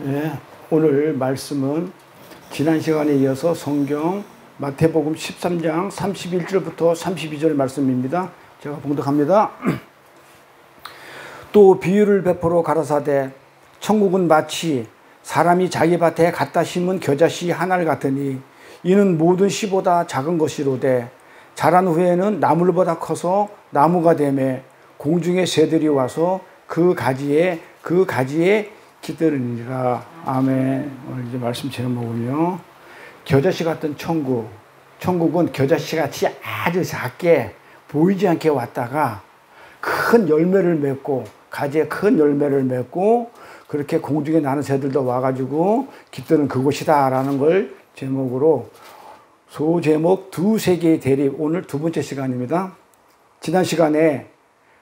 네, 오늘 말씀은 지난 시간에 이어서 성경 마태복음 13장 31절부터 32절 말씀입니다. 제가 봉독합니다. 또 비유를 베풀어 가라사대 천국은 마치 사람이 자기 밭에 갖다 심은 겨자씨 하나를 같으니 이는 모든 씨보다 작은 것이로되 자란 후에는 나물보다 커서 나무가 되매 공중의 새들이 와서 그 가지에 깃들으니라. 아멘. 오늘 이제 말씀 제목은요, 겨자씨 같은 천국. 천국은 겨자씨 같이 아주 작게 보이지 않게 왔다가 큰 열매를 맺고, 가지에 큰 열매를 맺고, 그렇게 공중에 나는 새들도 와가지고 깃드는 그곳이다 라는 걸 제목으로, 소제목 두세 개의 대립, 오늘 두 번째 시간입니다. 지난 시간에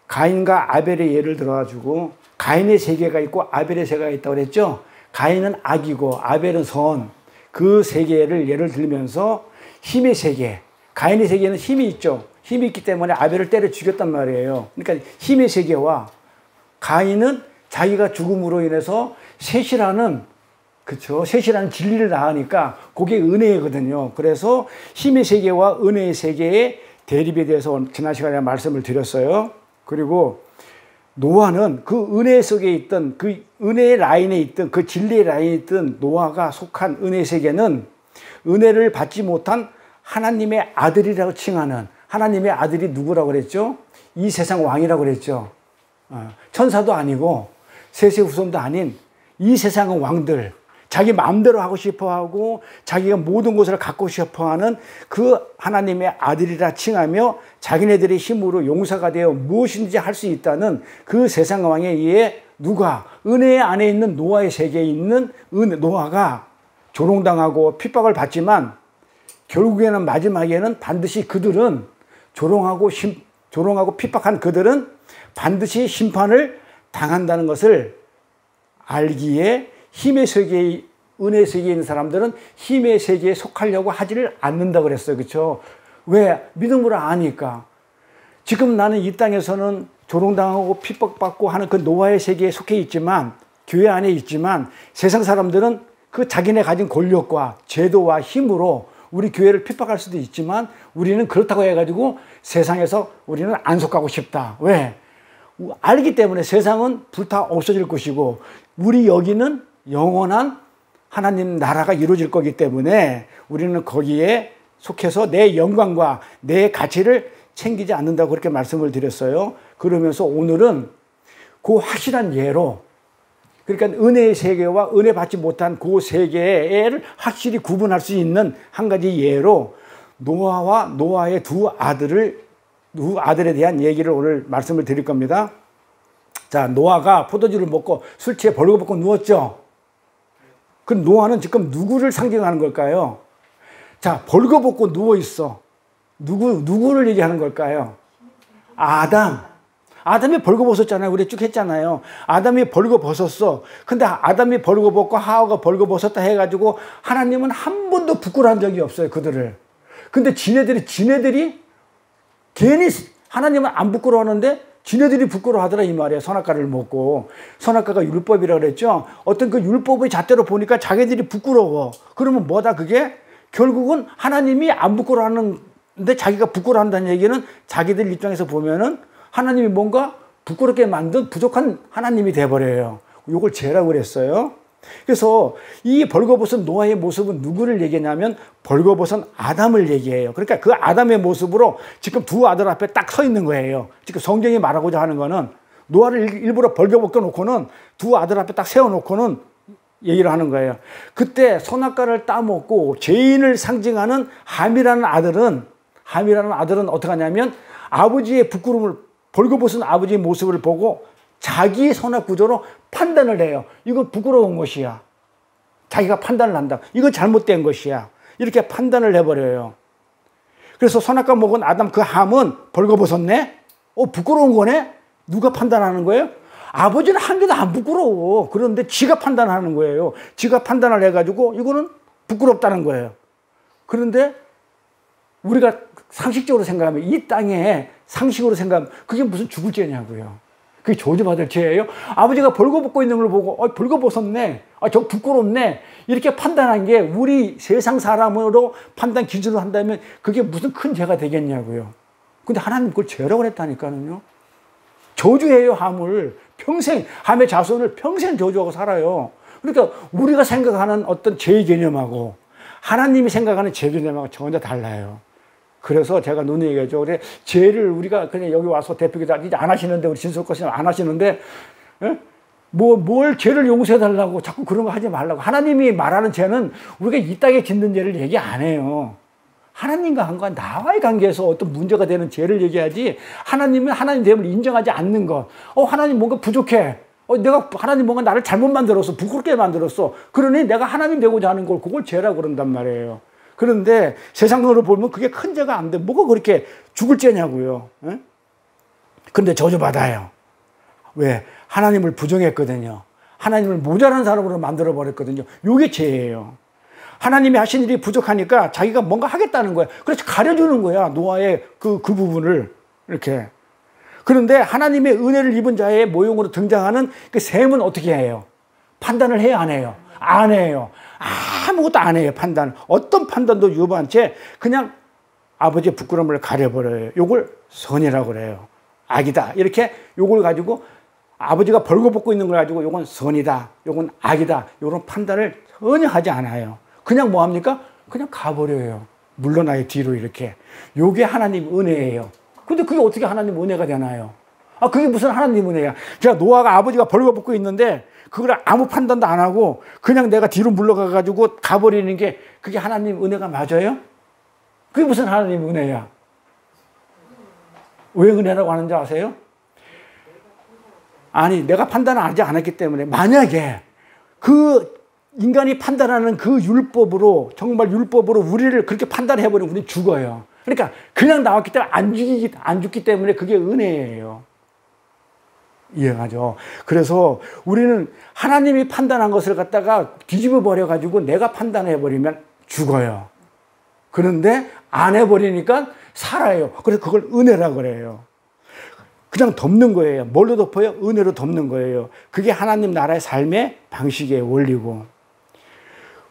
가인과 아벨의 예를 들어가지고 가인의 세계가 있고 아벨의 세계가 있다고 그랬죠. 가인은 악이고 아벨은 선, 그 세계를 예를 들면서 힘의 세계, 가인의 세계는 힘이 있죠. 힘이 있기 때문에 아벨을 때려 죽였단 말이에요. 그러니까 힘의 세계와 가인은 자기가 죽음으로 인해서 셋이라는, 그쵸, 셋이라는 진리를 낳으니까 그게 은혜거든요. 그래서 힘의 세계와 은혜의 세계의 대립에 대해서 지난 시간에 말씀을 드렸어요. 그리고 노아는 그 은혜 속에 있던, 그 은혜의 라인에 있던, 그 진리의 라인에 있던 노아가 속한 은혜의 세계는 은혜를 받지 못한 하나님의 아들이라고 칭하는, 하나님의 아들이 누구라고 그랬죠? 이 세상 왕이라고 그랬죠. 천사도 아니고 셋의 후손도 아닌 이 세상의 왕들, 자기 마음대로 하고 싶어하고 자기가 모든 것을 갖고 싶어하는 그 하나님의 아들이라 칭하며 자기네들의 힘으로 용사가 되어 무엇인지 할 수 있다는 그 세상 왕에 의해 누가, 은혜 안에 있는 노아의 세계에 있는 노아가 조롱당하고 핍박을 받지만 결국에는 마지막에는 반드시 그들은 조롱하고 핍박한 그들은 반드시 심판을 당한다는 것을 알기에 힘의 세계에, 은혜의 세계에 있는 사람들은 힘의 세계에 속하려고 하지를 않는다 그랬어요. 그렇죠? 왜? 믿음으로 아니까. 지금 나는 이 땅에서는 조롱당하고 핍박받고 하는 그 노아의 세계에 속해 있지만, 교회 안에 있지만, 세상 사람들은 그 자기네 가진 권력과 제도와 힘으로 우리 교회를 핍박할 수도 있지만, 우리는 그렇다고 해가지고 세상에서 우리는 안 속하고 싶다. 왜? 알기 때문에 세상은 불타 없어질 것이고 우리 여기는 영원한 하나님 나라가 이루어질 거기 때문에 우리는 거기에 속해서 내 영광과 내 가치를 챙기지 않는다고 그렇게 말씀을 드렸어요. 그러면서 오늘은 그 확실한 예로, 그러니까 은혜의 세계와 은혜 받지 못한 그 세계를 확실히 구분할 수 있는 한 가지 예로 노아와 노아의 두 아들에 대한 얘기를 오늘 말씀을 드릴 겁니다. 자, 노아가 포도주를 먹고 술 취해 벌거벗고 누웠죠. 그 노아는 지금 누구를 상징하는 걸까요? 자, 벌거벗고 누워 있어. 누구를 얘기하는 걸까요? 아담이 벌거벗었잖아요. 우리 쭉 했잖아요. 아담이 벌거벗었어. 근데 아담이 벌거벗고 하와가 벌거벗었다 해가지고 하나님은 한 번도 부끄러운 적이 없어요, 그들을. 근데 지네들이 괜히 하나님은 안 부끄러워하는데 지네들이 부끄러워하더라 이 말이에요. 선악과를 먹고. 선악과가 율법이라고 그랬죠. 어떤 그 율법의 잣대로 보니까 자기들이 부끄러워. 그러면 뭐다 그게? 결국은 하나님이 안 부끄러워하는데 자기가 부끄러워한다는 얘기는 자기들 입장에서 보면은 하나님이 뭔가 부끄럽게 만든 부족한 하나님이 돼버려요. 이걸 죄라고 그랬어요. 그래서 이 벌거벗은 노아의 모습은 누구를 얘기하냐면 벌거벗은 아담을 얘기해요. 그러니까 그 아담의 모습으로 지금 두 아들 앞에 딱 서 있는 거예요. 지금 성경이 말하고자 하는 거는 노아를 일부러 벌거벗겨 놓고는 두 아들 앞에 딱 세워놓고는 얘기를 하는 거예요. 그때 선악과를 따먹고 죄인을 상징하는 함이라는 아들은 어떻게 하냐면 아버지의 부끄러움을, 벌거벗은 아버지의 모습을 보고 자기 선악 구조로 판단을 해요. 이건 부끄러운 것이야. 자기가 판단을 한다. 이건 잘못된 것이야. 이렇게 판단을 해버려요. 그래서 선악과 먹은 아담 그 함은 벌거벗었네? 부끄러운 거네? 누가 판단하는 거예요? 아버지는 한 개도 안 부끄러워. 그런데 지가 판단하는 거예요. 지가 판단을 해가지고 이거는 부끄럽다는 거예요. 그런데 우리가 상식적으로 생각하면, 이 땅에 상식으로 생각하면 그게 무슨 죽을 죄냐고요. 그게 저주받을 죄예요? 아버지가 벌거벗고 있는 걸 보고 벌거벗었네, 저 부끄럽네, 이렇게 판단한 게 우리 세상 사람으로 판단 기준으로 한다면 그게 무슨 큰 죄가 되겠냐고요. 근데 하나님 그걸 죄라고 했다니까요. 저주해요. 함을 평생, 함의 자손을 평생 저주하고 살아요. 그러니까 우리가 생각하는 어떤 죄의 개념하고 하나님이 생각하는 죄 개념하고 전혀 달라요. 그래서 제가 눈에 얘기하죠. 그래, 죄를 우리가 그냥 여기 와서 대표기도 이제 안 하시는데, 우리 진솔것이는 안 하시는데, 뭘 죄를 용서해달라고 자꾸 그런 거 하지 말라고. 하나님이 말하는 죄는 우리가 이 땅에 짓는 죄를 얘기 안 해요. 하나님과 한과 나와의 관계에서 어떤 문제가 되는 죄를 얘기하지, 하나님은 하나님 됨을 인정하지 않는 것. 하나님 뭔가 부족해. 하나님 뭔가 나를 잘못 만들었어. 부끄럽게 만들었어. 그러니 내가 하나님 되고자 하는 걸, 그걸 죄라고 그런단 말이에요. 그런데 세상으로 보면 그게 큰 죄가 안 돼. 뭐가 그렇게 죽을 죄냐고요. 그런데 저주받아요. 왜? 하나님을 부정했거든요. 하나님을 모자란 사람으로 만들어버렸거든요. 이게 죄예요. 하나님이 하신 일이 부족하니까 자기가 뭔가 하겠다는 거야. 그래서 가려주는 거야. 노아의 그 부분을 이렇게. 그런데 하나님의 은혜를 입은 자의 모형으로 등장하는 그 셈은 어떻게 해요? 판단을 해요, 안 해요? 안 해요. 아무것도 안 해요, 판단. 어떤 판단도 유보한 채 그냥 아버지의 부끄러움을 가려버려요. 요걸 선이라고 그래요. 악이다. 이렇게 요걸 가지고 아버지가 벌거벗고 있는 걸 가지고 요건 선이다, 요건 악이다, 요런 판단을 전혀 하지 않아요. 그냥 뭐 합니까? 그냥 가버려요. 물러나요, 뒤로 이렇게. 요게 하나님 은혜예요. 근데 그게 어떻게 하나님 은혜가 되나요? 그게 무슨 하나님 은혜야. 제가 노아가 아버지가 벌거벗고 있는데 그걸 아무 판단도 안 하고 그냥 내가 뒤로 물러가가지고 가버리는 게 그게 하나님 은혜가 맞아요? 그게 무슨 하나님 은혜야? 왜 은혜라고 하는지 아세요? 아니, 내가 판단을 하지 않았기 때문에, 만약에 그 인간이 판단하는 그 율법으로, 정말 율법으로 우리를 그렇게 판단해버리면 우리는 죽어요. 그러니까 그냥 나왔기 때문에 안 죽기 때문에 그게 은혜예요. 이해가죠? 그래서 우리는 하나님이 판단한 것을 갖다가 뒤집어 버려가지고 내가 판단해버리면 죽어요. 그런데 안 해버리니까 살아요. 그래서 그걸 은혜라고 그래요. 그냥 덮는 거예요. 뭘로 덮어요? 은혜로 덮는 거예요. 그게 하나님 나라의 삶의 방식의 원리고.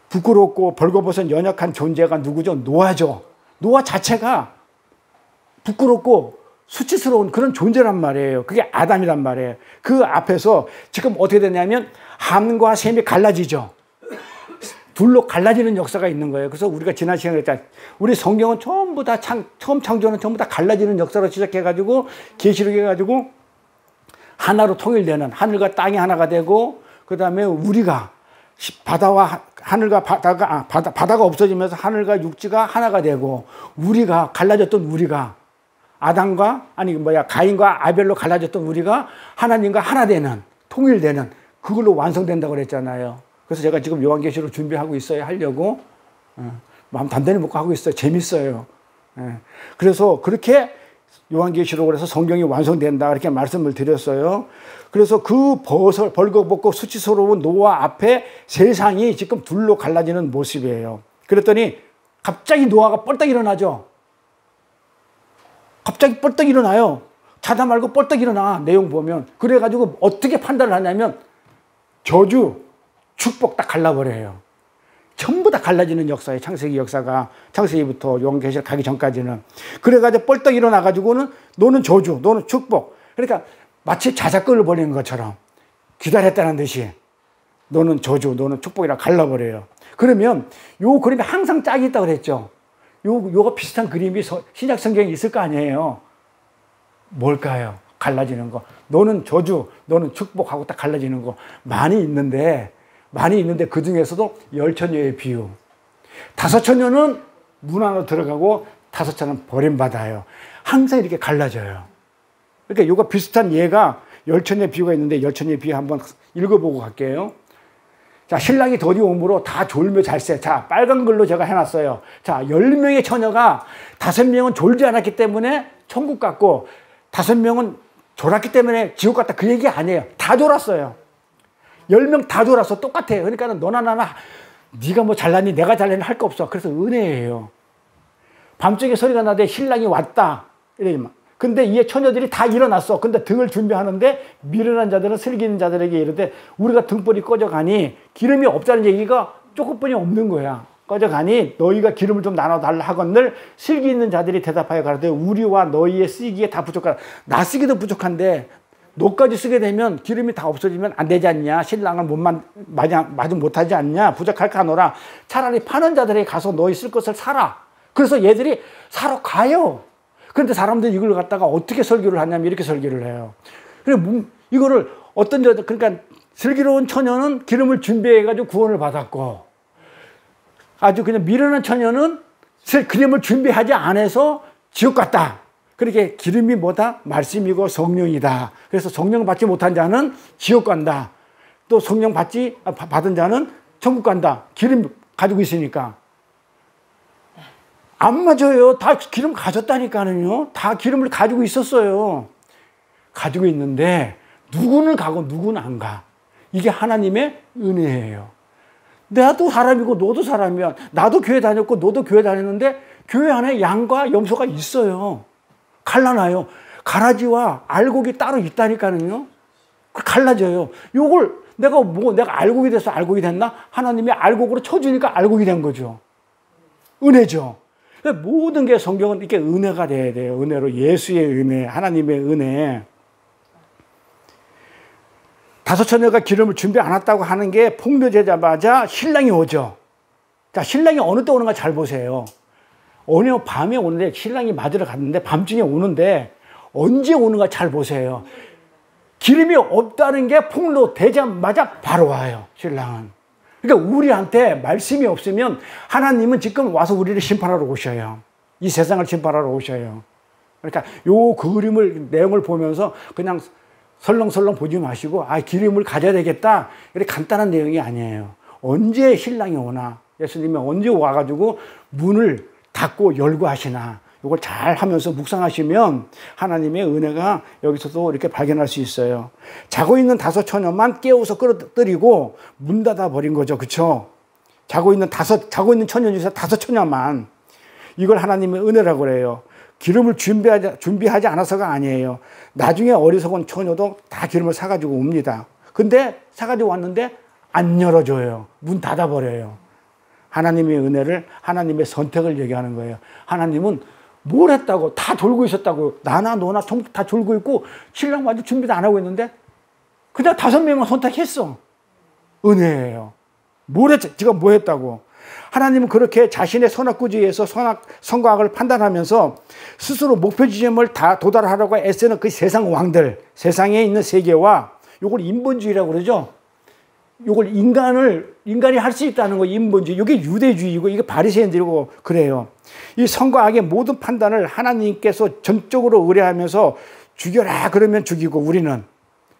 부끄럽고 벌거벗은 연약한 존재가 누구죠? 노아죠. 노아 자체가 부끄럽고 수치스러운 그런 존재란 말이에요. 그게 아담이란 말이에요. 그 앞에서 지금 어떻게 되냐면 함과 셈이 갈라지죠. 둘로 갈라지는 역사가 있는 거예요. 그래서 우리가 지난 시간에 했잖아요. 우리 성경은 전부 다 처음 창조는 전부 다 갈라지는 역사로 시작해가지고 계시록 해가지고 하나로 통일되는, 하늘과 땅이 하나가 되고, 그 다음에 우리가 바다와 하늘과 바다가 없어지면서 하늘과 육지가 하나가 되고, 우리가 갈라졌던 우리가 가인과 아벨로 갈라졌던 우리가 하나님과 하나 되는, 통일되는, 그걸로 완성된다고 그랬잖아요. 그래서 제가 지금 요한계시록 준비하고 있어요. 하려고. 마음 단단히 먹고 하고 있어요. 재밌어요. 그래서 그렇게 요한계시록을 해서 성경이 완성된다. 이렇게 말씀을 드렸어요. 그래서 그 벌거벗고 수치스러운 노아 앞에 세상이 지금 둘로 갈라지는 모습이에요. 그랬더니 갑자기 노아가 뻘떡 일어나죠. 갑자기 뻘떡 일어나요. 자다 말고 뻘떡 일어나. 내용 보면. 그래가지고 어떻게 판단을 하냐면 저주, 축복 딱 갈라버려요. 전부 다 갈라지는 역사예요. 창세기 역사가. 창세기부터 요한계시록 가기 전까지는. 그래가지고 뻘떡 일어나가지고는 너는 저주, 너는 축복. 그러니까 마치 자작극을 벌이는 것처럼 기다렸다는 듯이 너는 저주, 너는 축복이라 갈라버려요. 그러면 요 그림이 항상 짝이 있다고 그랬죠. 요거 비슷한 그림이 신약 성경에 있을 거 아니에요. 뭘까요? 갈라지는 거. 너는 저주, 너는 축복하고 딱 갈라지는 거 많이 있는데 그 중에서도 10처녀의 비유. 5처녀는 문 안으로 들어가고 5처녀는 버림받아요. 항상 이렇게 갈라져요. 그러니까 요거 비슷한 예가 10처녀의 비유가 있는데 10처녀의 비유 한번 읽어보고 갈게요. 자, 신랑이 더디 오므로 다 졸며 잘세. 자, 빨간 글로 제가 해놨어요. 자, 10명의 처녀가 5명은 졸지 않았기 때문에 천국 갔고 5명은 졸았기 때문에 지옥 갔다. 그 얘기 아니에요. 다 졸았어요. 10명 다 졸았어. 똑같아요. 그러니까 너나 나나 네가 뭐 잘났니 내가 잘났니 할 거 없어. 그래서 은혜예요. 밤중에 소리가 나되 신랑이 왔다. 이러지만 근데 이 처녀들이 다 일어났어. 근데 등을 준비하는데 미련한 자들은 슬기 있는 자들에게 이르되 우리가 등불이 꺼져가니 기름이 없다는 얘기가 조금뿐이 없는 거야. 꺼져가니 너희가 기름을 좀 나눠달라 하거늘 슬기 있는 자들이 대답하여 가로되 우리와 너희의 쓰기에 다 부족하다. 나 쓰기도 부족한데 너까지 쓰게 되면 기름이 다 없어지면 안 되지 않냐. 신랑을 마저 못하지 않냐. 부족할까 하노라. 차라리 파는 자들에게 가서 너희 쓸 것을 사라. 그래서 얘들이 사러 가요. 그런데 사람들이 이걸 갖다가 어떻게 설교를 하냐면 이렇게 설교를 해요. 이거를 어떤 자, 그러니까 슬기로운 처녀는 기름을 준비해가지고 구원을 받았고, 아주 그냥 미련한 처녀는 기름을 준비하지 않아서 지옥 갔다. 그렇게 기름이 뭐다? 말씀이고 성령이다. 그래서 성령 받지 못한 자는 지옥 간다. 또 성령 받은 자는 천국 간다. 기름 가지고 있으니까. 안 맞아요. 다 기름 가졌다니까요. 다 기름을 가지고 있었어요. 가지고 있는데 누구는 가고 누구는 안 가. 이게 하나님의 은혜예요. 나도 사람이고 너도 사람이야. 나도 교회 다녔고 너도 교회 다녔는데 교회 안에 양과 염소가 있어요. 갈라놔요. 가라지와 알곡이 따로 있다니까요. 갈라져요. 요걸 내가 알곡이 돼서 알곡이 됐나? 하나님이 알곡으로 쳐주니까 알곡이 된 거죠. 은혜죠. 모든 게 성경은 이렇게 은혜가 돼야 돼요. 은혜로 예수의 은혜, 하나님의 은혜. 다섯 처녀가 기름을 준비 안 했다고 하는 게 폭로되자마자 신랑이 오죠. 자, 신랑이 어느 때 오는가 잘 보세요. 어느 밤에 오는데 신랑이 맞으러 갔는데 밤중에 오는데 언제 오는가 잘 보세요. 기름이 없다는 게 폭로되자마자 바로 와요. 신랑은. 그러니까 우리한테 말씀이 없으면 하나님은 지금 와서 우리를 심판하러 오셔요. 이 세상을 심판하러 오셔요. 그러니까 요 그림을 내용을 보면서 그냥 설렁설렁 보지 마시고 기름을 가져야 되겠다. 이렇게 간단한 내용이 아니에요. 언제 신랑이 오나, 예수님이 언제 와가지고 문을 닫고 열고 하시나, 이걸 잘 하면서 묵상하시면 하나님의 은혜가 여기서도 이렇게 발견할 수 있어요. 자고 있는 다섯 처녀만 깨워서 끌어들이고 문 닫아 버린 거죠. 그렇죠? 자고 있는 처녀 중에서 다섯 처녀만. 이걸 하나님의 은혜라고 그래요. 기름을 준비하지 않아서가 아니에요. 나중에 어리석은 처녀도 다 기름을 사가지고 옵니다. 근데 사가지고 왔는데 안 열어줘요. 문 닫아버려요. 하나님의 은혜를, 하나님의 선택을 얘기하는 거예요. 하나님은 뭘 했다고, 다 졸고 있었다고. 나나 너나 전부 다 졸고 있고 신랑 완전 준비도 안 하고 있는데 그냥 5명만 선택했어. 은혜예요. 지가 뭐 했다고. 하나님은 그렇게 자신의 선악구지에서 선과 악을 판단하면서 스스로 목표 지점을 다 도달하려고 애쓰는 그 세상 왕들, 세상에 있는 세계와 요걸 인본주의라고 그러죠. 요걸 인간이 할 수 있다는 거, 인본주의. 이게 유대주의고 이게 바리새인들이고 그래요. 이 선과 악의 모든 판단을 하나님께서 전적으로 의뢰하면서 죽여라 그러면 죽이고, 우리는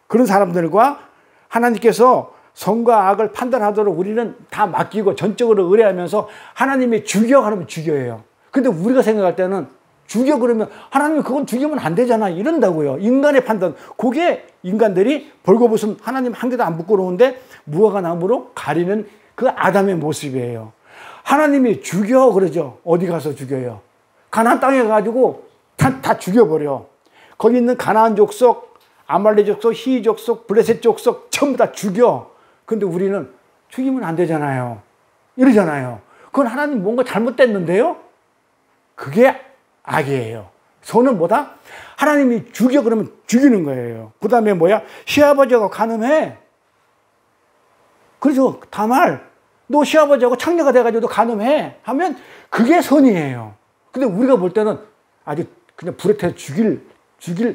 그런 사람들과 하나님께서 선과 악을 판단하도록 우리는 다 맡기고 전적으로 의뢰하면서 하나님이 죽여 하면 죽여요. 근데 우리가 생각할 때는 죽여 그러면 하나님이 그건 죽이면 안 되잖아 이런다고요. 인간의 판단. 그게 인간들이 벌거벗은 하나님 한 개도 안 부끄러운데 무화과 나무로 가리는 그 아담의 모습이에요. 하나님이 죽여 그러죠. 어디 가서 죽여요? 가나안 땅에 가가지고 다 죽여버려. 거기 있는 가나안 족속, 아말렉 족속, 히위 족속, 블레셋 족속 전부 다 죽여. 근데 우리는 죽이면 안 되잖아요. 이러잖아요. 그건 하나님 뭔가 잘못됐는데요? 그게 악이에요. 선은 뭐다? 하나님이 죽여 그러면 죽이는 거예요. 그 다음에 뭐야? 시아버지하고 간음해. 그래서 다말, 너 시아버지하고 창녀가 돼가지고 너 간음해 하면 그게 선이에요. 근데 우리가 볼 때는 아주 그냥 불에 태워 죽일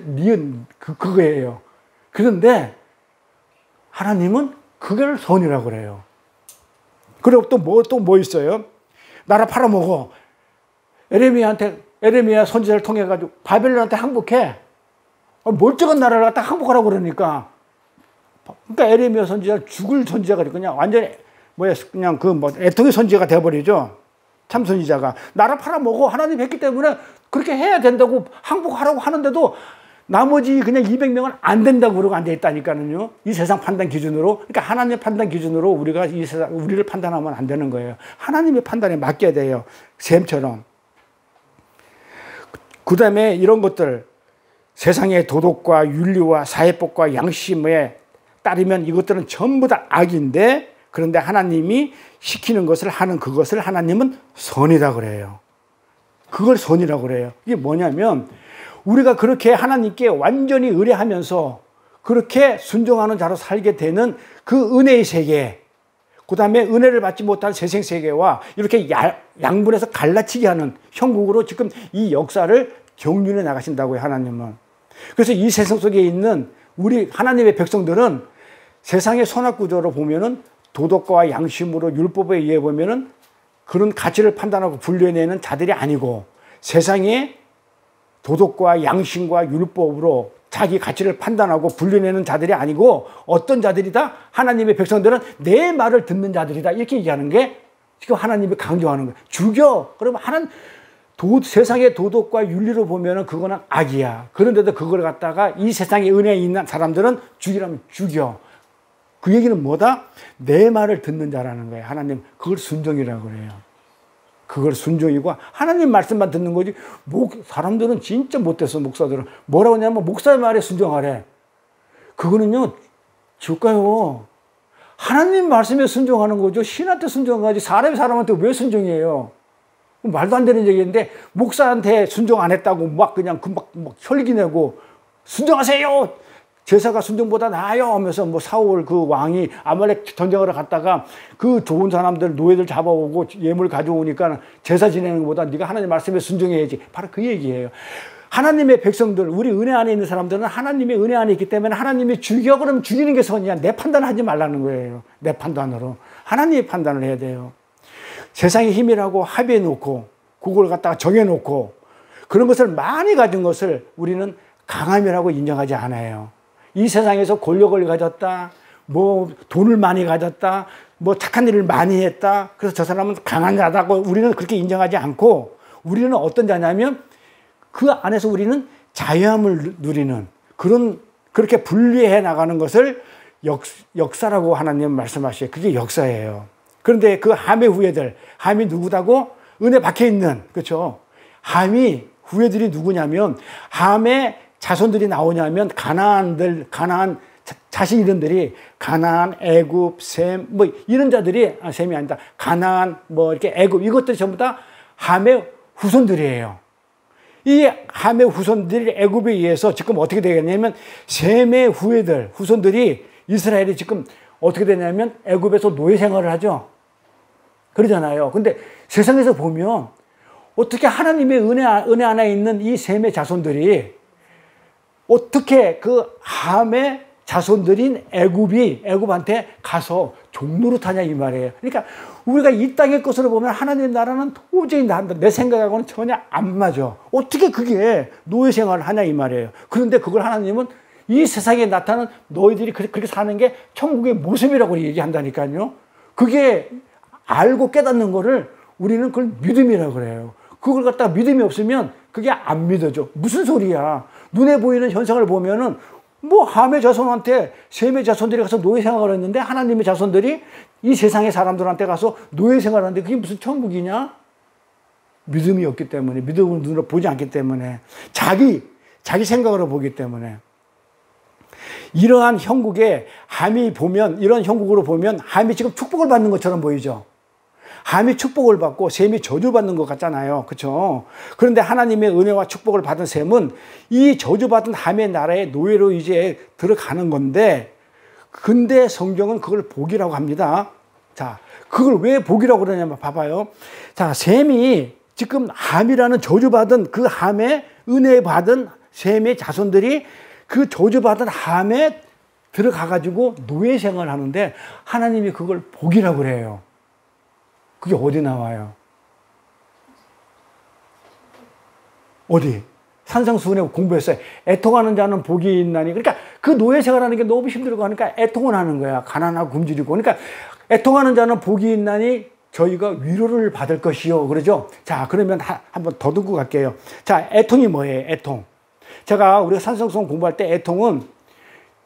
니은 그거예요. 그런데 하나님은 그걸 선이라고 그래요. 그리고 또 뭐 있어요? 나라 팔아먹어. 에레미야 선지자를 통해 가지고 바벨론한테 항복해. 멀쩡한 나라를 갖다 항복하라고 그러니까. 그러니까 에레미야 선지자 죽을 선지자가 그냥 완전히 그냥 애통의 선지자가 돼버리죠. 참 선지자가 나라 팔아먹어. 하나님 했기 때문에 그렇게 해야 된다고 항복하라고 하는데도 나머지 그냥 200명은 안 된다고 그러고 앉아있다니까요. 이 세상 판단 기준으로. 그러니까 하나님의 판단 기준으로 우리가 이 세상, 우리를 판단하면 안 되는 거예요. 하나님의 판단에 맡겨야 돼요. 샘처럼. 그 다음에 이런 것들. 세상의 도덕과 윤리와 사회법과 양심에 따르면 이것들은 전부 다 악인데, 그런데 하나님이 시키는 것을 하는 그것을 하나님은 선이다 그래요. 그걸 선이라고 그래요. 이게 뭐냐면 우리가 그렇게 하나님께 완전히 의뢰하면서 그렇게 순종하는 자로 살게 되는 그 은혜의 세계, 그 다음에 은혜를 받지 못한 세상세계와 이렇게 양분해서 갈라치게 하는 형국으로 지금 이 역사를 경륜해 나가신다고요, 하나님은. 그래서 이 세상 속에 있는 우리 하나님의 백성들은 세상의 선악구조로 보면은 도덕과 양심으로 율법에 의해 보면은 그런 가치를 판단하고 분류해내는 자들이 아니고, 세상의 도덕과 양심과 율법으로 자기 가치를 판단하고 분류내는 자들이 아니고 어떤 자들이다? 하나님의 백성들은 내 말을 듣는 자들이다. 이렇게 얘기하는 게 지금 하나님이 강조하는 거예요. 죽여. 그러면 세상의 도덕과 윤리로 보면은 그거는 악이야. 그런데도 그걸 갖다가 이 세상에 은혜에 있는 사람들은 죽이라면 죽여. 그 얘기는 뭐다? 내 말을 듣는 자라는 거예요. 하나님, 그걸 순종이라고 그래요. 그걸 순종이고 하나님 말씀만 듣는 거지. 사람들은 진짜 못됐어. 목사들은 뭐라고 하냐면 목사의 말에 순종하래. 그거는요 줄까요? 하나님 말씀에 순종하는 거죠. 신한테 순종하지 사람한테 왜 순종해요? 말도 안 되는 얘기인데 목사한테 순종 안 했다고 막 그냥 막 혈기 내고 순종하세요. 제사가 순종보다 나아요 하면서 사울 그 왕이 아말렉 전쟁을 갔다가 그 좋은 사람들 노예들 잡아오고 예물 가져오니까 제사 지내는 것보다 네가 하나님 말씀에 순종해야지. 바로 그 얘기예요. 하나님의 백성들, 우리 은혜 안에 있는 사람들은 하나님의 은혜 안에 있기 때문에 하나님이 죽여 그러면 죽이는 게 선이야. 내 판단하지 말라는 거예요. 내 판단으로. 하나님의 판단을 해야 돼요. 세상의 힘이라고 합의해 놓고 그걸 갖다가 정해 놓고 그런 것을 많이 가진 것을 우리는 강함이라고 인정하지 않아요. 이 세상에서 권력을 가졌다, 돈을 많이 가졌다, 착한 일을 많이 했다. 그래서 저 사람은 강한 자다고 우리는 그렇게 인정하지 않고, 우리는 어떤 자냐면 그 안에서 우리는 자유함을 누리는 그렇게 분리해 나가는 것을 역사라고 하나님 말씀하시죠. 그게 역사예요. 그런데 그 함의 후예들, 함이 누구다고? 은혜 박혀 있는, 그렇죠? 함이 후예들이 누구냐면, 함의 자손들이 나오냐면 가나안 자식 이름들이 가나안, 애굽, 셈 이런 자들이 셈이 아니다. 가나안 이렇게 애굽 이것들이 전부 다 함의 후손들이에요. 이 함의 후손들이 애굽에 의해서 지금 어떻게 되겠냐면 셈의 후손들이 이스라엘이 지금 어떻게 되냐면 애굽에서 노예 생활을 하죠. 그러잖아요. 근데 세상에서 보면 어떻게 하나님의 은혜 안에 있는 이 셈의 자손들이 어떻게 그 함의 자손들인 애굽한테 가서 종노릇하냐 이 말이에요. 그러니까 우리가 이 땅의 것으로 보면 하나님 나라는 도저히 내 생각하고는 전혀 안 맞아. 어떻게 그게 노예 생활을 하냐 이 말이에요. 그런데 그걸 하나님은 이 세상에 나타나는 너희들이 그렇게 사는 게 천국의 모습이라고 얘기한다니까요. 그게 알고 깨닫는 거를 우리는 그걸 믿음이라고 그래요. 그걸 갖다가 믿음이 없으면 그게 안 믿어져. 무슨 소리야. 눈에 보이는 현상을 보면은 함의 자손한테 셈의 자손들이 가서 노예 생활을 했는데 하나님의 자손들이 이 세상의 사람들한테 가서 노예 생활을 하는데 그게 무슨 천국이냐? 믿음이 없기 때문에, 믿음을 눈으로 보지 않기 때문에, 자기 생각으로 보기 때문에. 이러한 형국에 이런 형국으로 보면 함이 지금 축복을 받는 것처럼 보이죠. 함이 축복을 받고 셈이 저주받는 것 같잖아요. 그렇죠? 그런데 하나님의 은혜와 축복을 받은 셈은 이 저주받은 함의 나라의 노예로 이제 들어가는 건데, 근데 성경은 그걸 복이라고 합니다. 자, 그걸 왜 복이라고 그러냐면 봐봐요. 자, 셈이 지금 함이라는 저주받은 그 함에 은혜 받은 셈의 자손들이 그 저주받은 함에 들어가가지고 노예 생활을 하는데 하나님이 그걸 복이라고 그래요. 그게 어디 나와요? 어디? 산상수훈에 공부했어요. 애통하는 자는 복이 있나니. 그러니까 그 노예 생활하는 게 너무 힘들고 하니까 애통을 하는 거야. 가난하고 굶주리고. 그러니까 애통하는 자는 복이 있나니 저희가 위로를 받을 것이요. 그러죠? 자, 그러면 한번 더 듣고 갈게요. 자, 애통이 뭐예요? 애통. 우리가 산상수훈 공부할 때 애통은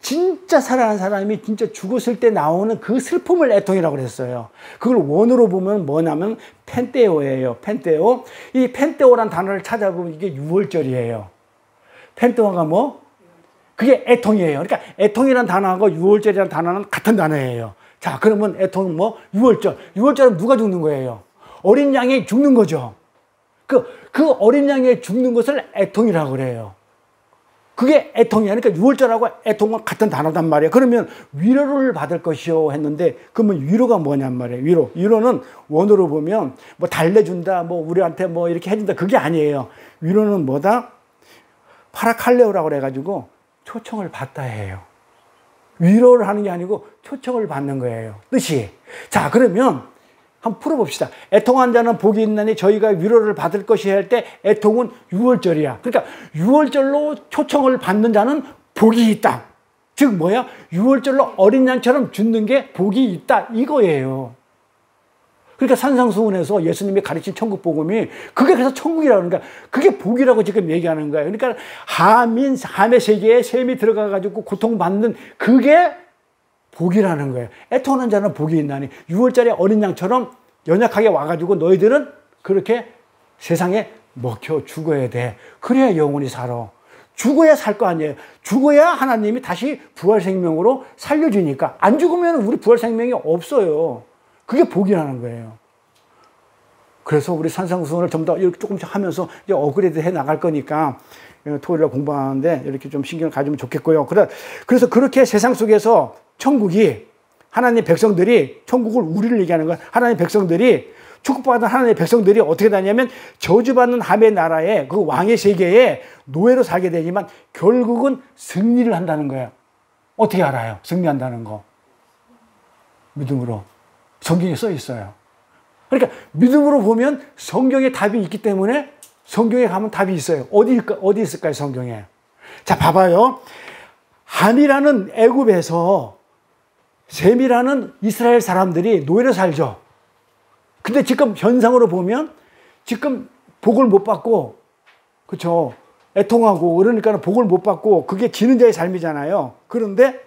진짜 사랑하는 사람이 진짜 죽었을 때 나오는 그 슬픔을 애통이라고 그랬어요. 그걸 원어로 보면 뭐냐면 펜테오예요. 펜테오. 이 펜테오란 단어를 찾아보면 이게 6월절이에요. 펜트화가 뭐? 그게 애통이에요. 그러니까 애통이라는 단어하고 유월절이라는 단어는 같은 단어예요. 자, 그러면 애통은 뭐? 유월절. 유월절은 누가 죽는 거예요? 어린 양이 죽는 거죠. 그 어린 양이 죽는 것을 애통이라고 그래요. 그게 애통이야. 그러니까 유월절하고 애통은 같은 단어단 말이에요. 그러면 위로를 받을 것이요 했는데, 그러면 위로가 뭐냔 말이에요. 위로. 위로는 원어로 보면 뭐 달래준다, 뭐 우리한테 뭐 이렇게 해준다. 그게 아니에요. 위로는 뭐다? 파라칼레오라고 그래가지고 초청을 받다 해요. 위로를 하는 게 아니고 초청을 받는 거예요. 뜻이. 자, 그러면 한번 풀어봅시다. 애통한 자는 복이 있나니 저희가 위로를 받을 것이 할 때 애통은 유월절이야. 그러니까 유월절로 초청을 받는 자는 복이 있다. 즉 뭐야? 유월절로 어린 양처럼 죽는 게 복이 있다. 이거예요. 그러니까 산상수훈에서 예수님이 가르친 천국 복음이 그게 그래서 천국이라고 그러니까 그게 복이라고 지금 얘기하는 거예요. 그러니까 함의 세계에 셈이 들어가가지고 고통받는 그게 복이라는 거예요. 애통하는 자는 복이 있나니 유월절에 어린 양처럼 연약하게 와가지고 너희들은 그렇게 세상에 먹혀 죽어야 돼. 그래야 영원히 살아. 죽어야 살 거 아니에요. 죽어야 하나님이 다시 부활생명으로 살려주니까. 안 죽으면 우리 부활생명이 없어요. 그게 복이라는 거예요. 그래서 우리 산상수훈을 전부 다 이렇게 조금씩 하면서 이제 업그레이드 해 나갈 거니까 토요일에 공부하는데 이렇게 좀 신경을 가지면 좋겠고요. 그래서 그렇게 세상 속에서 천국이 하나님의 백성들이 천국을 우리를 얘기하는 거야. 하나님의 백성들이 축복받은 하나님의 백성들이 어떻게 되냐면 저주받는 함의 나라에 그 왕의 세계에 노예로 살게 되지만 결국은 승리를 한다는 거예요. 어떻게 알아요? 승리한다는 거. 믿음으로. 성경에 써 있어요. 그러니까 믿음으로 보면 성경에 답이 있기 때문에 성경에 가면 답이 있어요. 어디 있을까요? 성경에. 자, 봐봐요. 함이라는 애굽에서 셈이라는 이스라엘 사람들이 노예로 살죠. 근데 지금 현상으로 보면 지금 복을 못 받고, 그렇죠? 애통하고 그러니까 복을 못 받고 그게 지는 자의 삶이잖아요. 그런데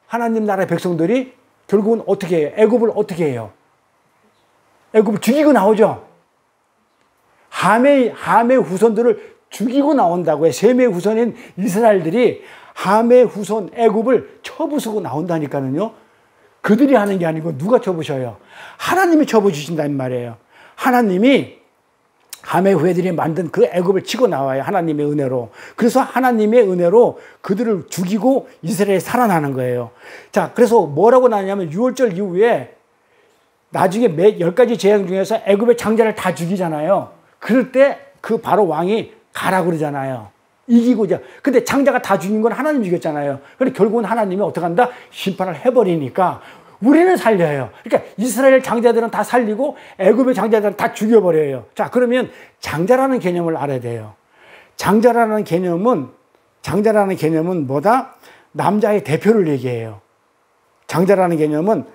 하나님 나라의 백성들이 결국은 어떻게 해요? 애굽을 어떻게 해요? 애굽을 죽이고 나오죠. 함의 후손들을 죽이고 나온다고요. 셈의 후손인 이스라엘들이 함의 후손 애굽을 쳐부수고 나온다니까요. 그들이 하는 게 아니고 누가 쳐부셔요? 하나님이 쳐부주신다는 말이에요. 하나님이 함의 후예들이 만든 그 애굽을 치고 나와요. 하나님의 은혜로. 그래서 하나님의 은혜로 그들을 죽이고 이스라엘이 살아나는 거예요. 자, 그래서 뭐라고 나냐면 6월절 이후에 나중에 10가지 재앙 중에서 애굽의 장자를 다 죽이잖아요. 그럴 때 그 바로 왕이 가라 그러잖아요. 이기고자. 근데 장자가 다 죽인 건 하나님 죽였잖아요. 그런데 결국은 하나님이 어떻게 한다? 심판을 해버리니까 우리는 살려요. 그러니까 이스라엘 장자들은 다 살리고 애굽의 장자들은 다 죽여버려요. 자, 그러면 장자라는 개념을 알아야 돼요. 장자라는 개념은 뭐다? 남자의 대표를 얘기해요. 장자라는 개념은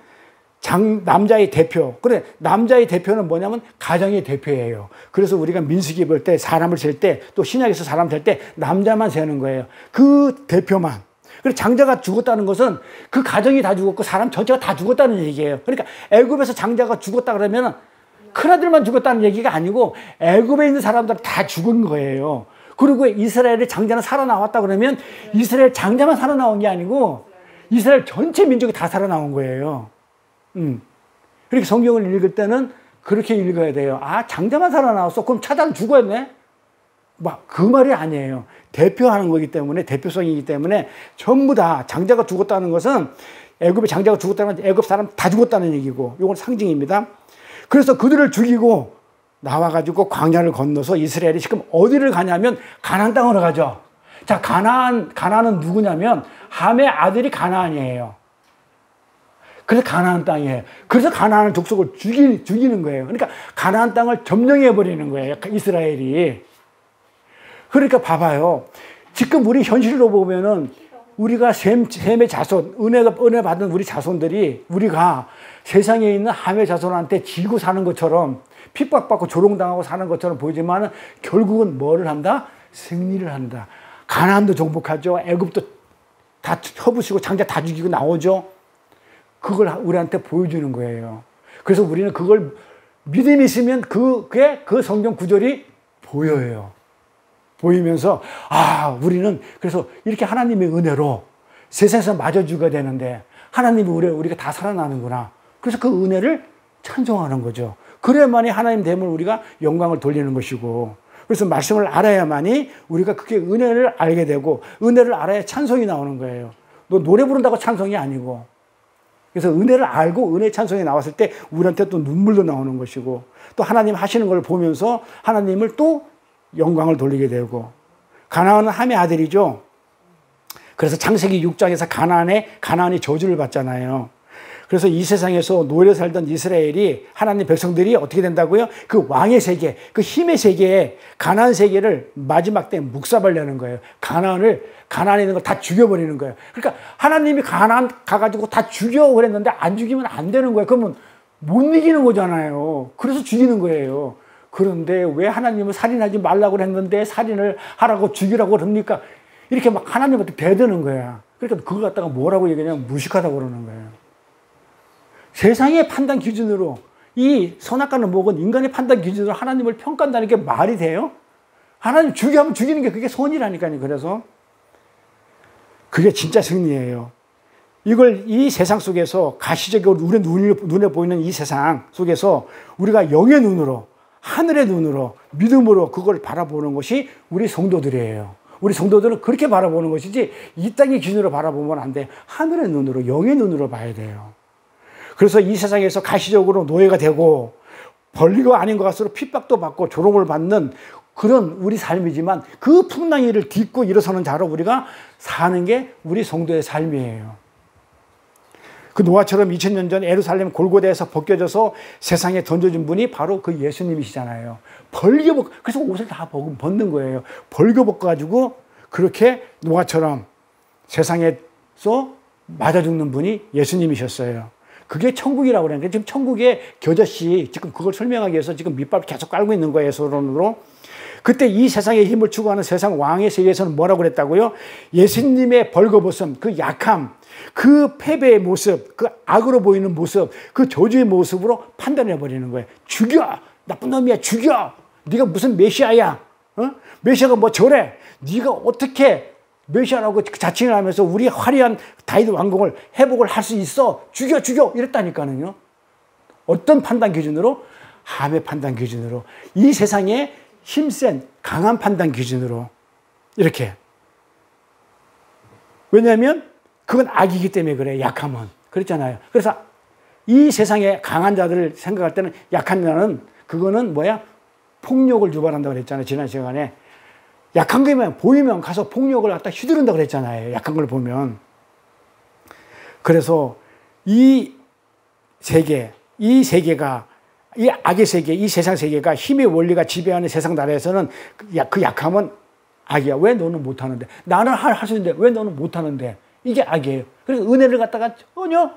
남자의 대표. 그래, 남자의 대표는 뭐냐면 가정의 대표예요. 그래서 우리가 민수기 볼 때 사람을 셀 때 또 신약에서 사람 셀 때 남자만 세는 거예요. 그 대표만. 그래서 장자가 죽었다는 것은 그 가정이 다 죽었고 사람 전체가 다 죽었다는 얘기예요. 그러니까 애굽에서 장자가 죽었다 그러면 큰아들만 죽었다는 얘기가 아니고 애굽에 있는 사람들 다 죽은 거예요. 그리고 이스라엘의 장자는 살아나왔다 그러면 이스라엘 장자만 살아나온 게 아니고 이스라엘 전체 민족이 다 살아나온 거예요. 그렇게 성경을 읽을 때는 그렇게 읽어야 돼요. 아, 장자만 살아나왔어? 그럼 차자는 죽었네? 막 그 말이 아니에요. 대표하는 거기 때문에, 대표성이기 때문에 전부 다 장자가 죽었다는 것은 애굽의 장자가 죽었다는 건 애굽 사람 다 죽었다는 얘기고 이건 상징입니다. 그래서 그들을 죽이고 나와가지고 광야를 건너서 이스라엘이 지금 어디를 가냐면 가나안 땅으로 가죠. 자, 가나안은 누구냐면 함의 아들이 가나안이에요. 그래서 가나안 땅이에요. 그래서 가나안 족속을 죽이는 거예요. 그러니까 가나안 땅을 점령해버리는 거예요. 이스라엘이. 그러니까 봐봐요. 지금 우리 현실로 보면은 우리가 셈의 자손, 은혜 받은 우리 자손들이 우리가 세상에 있는 함의 자손한테 지고 사는 것처럼 핍박받고 조롱당하고 사는 것처럼 보이지만 결국은 뭐를 한다? 승리를 한다. 가나안도 정복하죠. 애굽도 다 쳐부시고 장자 다 죽이고 나오죠. 그걸 우리한테 보여주는 거예요. 그래서 우리는 그걸 믿음이 있으면 그게 그 성경 구절이 보여요. 보이면서 아, 우리는 그래서 이렇게 하나님의 은혜로 세상에서 맞아 죽어야 되는데 하나님이 우리가 다 살아나는구나. 그래서 그 은혜를 찬송하는 거죠. 그래야만이 하나님 됨을 우리가 영광을 돌리는 것이고, 그래서 말씀을 알아야만이 우리가 그게 은혜를 알게 되고, 은혜를 알아야 찬송이 나오는 거예요. 너 노래 부른다고 찬송이 아니고. 그래서 은혜를 알고 은혜 찬송이 나왔을 때 우리한테 또 눈물도 나오는 것이고, 또 하나님 하시는 걸 보면서 하나님을 또 영광을 돌리게 되고. 가나안은 함의 아들이죠. 그래서 창세기 6장에서 가나안이 저주를 받잖아요. 그래서 이 세상에서 노예로 살던 이스라엘이, 하나님 백성들이 어떻게 된다고요? 그 왕의 세계, 그 힘의 세계에, 가나안 세계를 마지막 때 묵사발려는 거예요. 가나안에 있는 걸 다 죽여버리는 거예요. 그러니까 하나님이 가나안 가가지고 다 죽여 그랬는데 안 죽이면 안 되는 거예요. 그러면 못 이기는 거잖아요. 그래서 죽이는 거예요. 그런데 왜 하나님은 살인하지 말라고 그랬는데 살인을 하라고 죽이라고 그럽니까? 이렇게 막 하나님한테 배드는 거야. 그러니까 그걸 갖다가 뭐라고 얘기하냐면 무식하다고 그러는 거예요. 세상의 판단 기준으로, 이 선악과는 목은 인간의 판단 기준으로 하나님을 평가한다는 게 말이 돼요? 하나님 죽이면 죽이는 게 그게 선이라니까요. 그래서 그게 진짜 승리예요. 이 세상 속에서 가시적으로 우리 눈에 보이는 이 세상 속에서 우리가 영의 눈으로, 하늘의 눈으로, 믿음으로 그걸 바라보는 것이 우리 성도들이에요. 우리 성도들은 그렇게 바라보는 것이지 이 땅의 기준으로 바라보면 안 돼. 하늘의 눈으로, 영의 눈으로 봐야 돼요. 그래서 이 세상에서 가시적으로 노예가 되고 권리가 아닌 것 같으로 핍박도 받고 조롱을 받는 그런 우리 삶이지만, 그 풍랑이를 딛고 일어서는 자로 우리가 사는 게 우리 성도의 삶이에요. 그 노아처럼 2000년 전 예루살렘 골고다에서 벗겨져서 세상에 던져진 분이 바로 그 예수님이시잖아요. 그래서 옷을 다 벗는 거예요. 벌겨벗가지고 그렇게 노아처럼 세상에서 맞아 죽는 분이 예수님이셨어요. 그게 천국이라고 그러는데, 지금 천국의 겨자씨, 지금 그걸 설명하기 위해서 지금 밑밥을 계속 깔고 있는 거예요, 서론으로. 그때 이 세상의 힘을 추구하는 세상 왕의 세계에서는 뭐라고 그랬다고요? 예수님의 벌거벗음, 그 약함, 그 패배의 모습, 그 악으로 보이는 모습, 그 저주의 모습으로 판단해버리는 거예요. 죽여! 나쁜 놈이야, 죽여! 네가 무슨 메시아야? 메시아가 뭐 저래? 네가 어떻게 메시아라고 자칭을 하면서 우리 화려한 다윗 왕궁을 회복을 할 수 있어? 죽여! 이랬다니까요. 어떤 판단 기준으로? 함의 판단 기준으로. 이 세상에 힘센 강한 판단 기준으로 이렇게. 왜냐하면 그건 악이기 때문에 그래. 약함은. 그렇잖아요. 그래서 이 세상에 강한 자들을 생각할 때는 약한 자는 그거는 뭐야? 폭력을 유발한다고 그랬잖아요. 지난 시간에. 약한 거면 보이면 가서 폭력을 갖다 휘두른다고 그랬잖아요. 약한 걸 보면. 그래서 이 세계가, 이 악의 세계, 이 세상 세계가 힘의 원리가 지배하는 세상 나라에서는 그 약함은 악이야. 왜 너는 못하는데? 나는 할 수 있는데 왜 너는 못하는데? 이게 악이에요. 그래서 은혜를 갖다가 전혀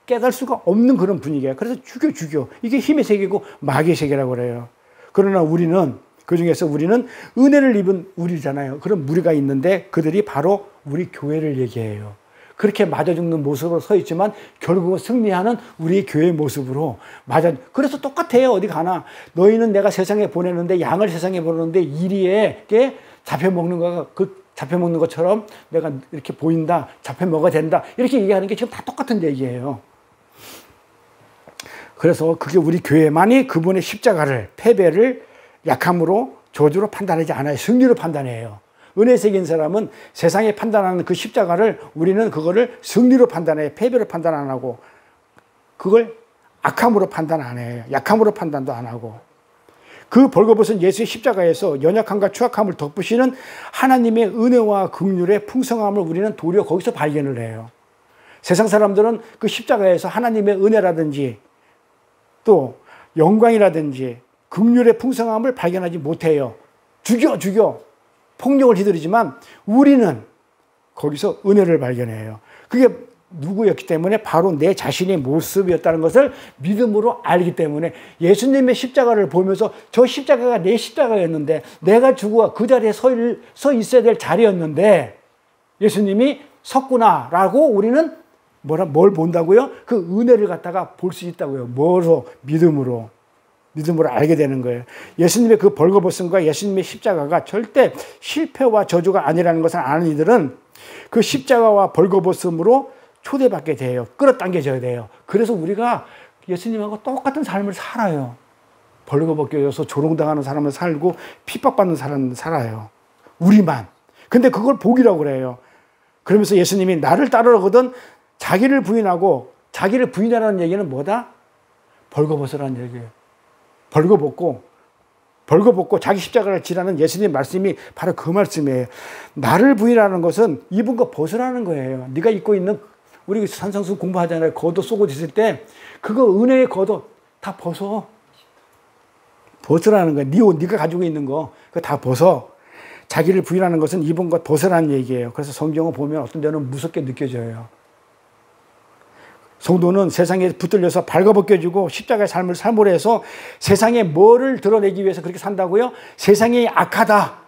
깨달을 수가 없는 그런 분위기예요. 그래서 죽여. 이게 힘의 세계고 마귀의 세계라고 그래요. 그러나 우리는, 그중에서 우리는 은혜를 입은 우리잖아요. 그런 무리가 있는데 그들이 바로 우리 교회를 얘기해요. 그렇게 맞아 죽는 모습으로 서 있지만 결국은 승리하는 우리 교회의 모습으로 그래서 똑같아요. 어디 가나. 너희는 내가 세상에 보내는데, 양을 세상에 보내는데 이리에 잡혀먹는 것처럼 내가 이렇게 보인다. 잡혀먹어야 된다. 이렇게 얘기하는 게 지금 다 똑같은 얘기예요. 그래서 그게 우리 교회만이 그분의 십자가를, 패배를 약함으로, 저주로 판단하지 않아요. 승리로 판단해요. 은혜 세계인 사람은 세상에 판단하는 그 십자가를, 우리는 그거를 승리로 판단해요. 패배로 판단 안 하고, 그걸 악함으로 판단 안 해요. 약함으로 판단도 안 하고. 그 벌거벗은 예수의 십자가에서 연약함과 추악함을 덮으시는 하나님의 은혜와 긍휼의 풍성함을 우리는 도리어 거기서 발견을 해요. 세상 사람들은 그 십자가에서 하나님의 은혜라든지 또 영광이라든지 긍휼의 풍성함을 발견하지 못해요. 죽여 폭력을 휘두르지만 우리는 거기서 은혜를 발견해요. 그게 누구였기 때문에 바로 내 자신의 모습이었다는 것을 믿음으로 알기 때문에, 예수님의 십자가를 보면서 저 십자가가 내 십자가였는데, 내가 죽어 그 자리에 서 있어야 될 자리였는데 예수님이 섰구나라고 우리는 뭘 본다고요? 그 은혜를 갖다가 볼 수 있다고요. 뭐로? 믿음으로 믿음으로 알게 되는 거예요. 예수님의 그 벌거벗음과 예수님의 십자가가 절대 실패와 저주가 아니라는 것을 아는 이들은 그 십자가와 벌거벗음으로 초대받게 돼요. 끌어당겨져야 돼요. 그래서 우리가 예수님하고 똑같은 삶을 살아요. 벌거벗겨져서 조롱당하는 사람을 살고 핍박받는 사람을 살아요. 우리만. 근데 그걸 복이라고 그래요. 그러면서 예수님이 나를 따르거든 자기를 부인하고, 자기를 부인하라는 얘기는 뭐다? 벌거벗으라는 얘기예요. 벌거벗고 자기 십자가를 지라는 예수님 말씀이 바로 그 말씀이에요. 나를 부인하는 것은 입은 거 벗으라는 거예요. 네가 입고 있는, 우리 산성수 공부하잖아요. 겉옷 속옷 있을 때 그거 은혜의 겉옷 다 벗어. 벗으라는 거야. 네 옷, 네가 가지고 있는 거 그거 다 벗어. 자기를 부인하는 것은 입은 것 벗으라는 얘기예요. 그래서 성경을 보면 어떤 데는 무섭게 느껴져요. 성도는 세상에 붙들려서 발가벗겨지고 십자가의 삶을 삶으로 해서 세상에 뭐를 드러내기 위해서 그렇게 산다고요? 세상이 악하다.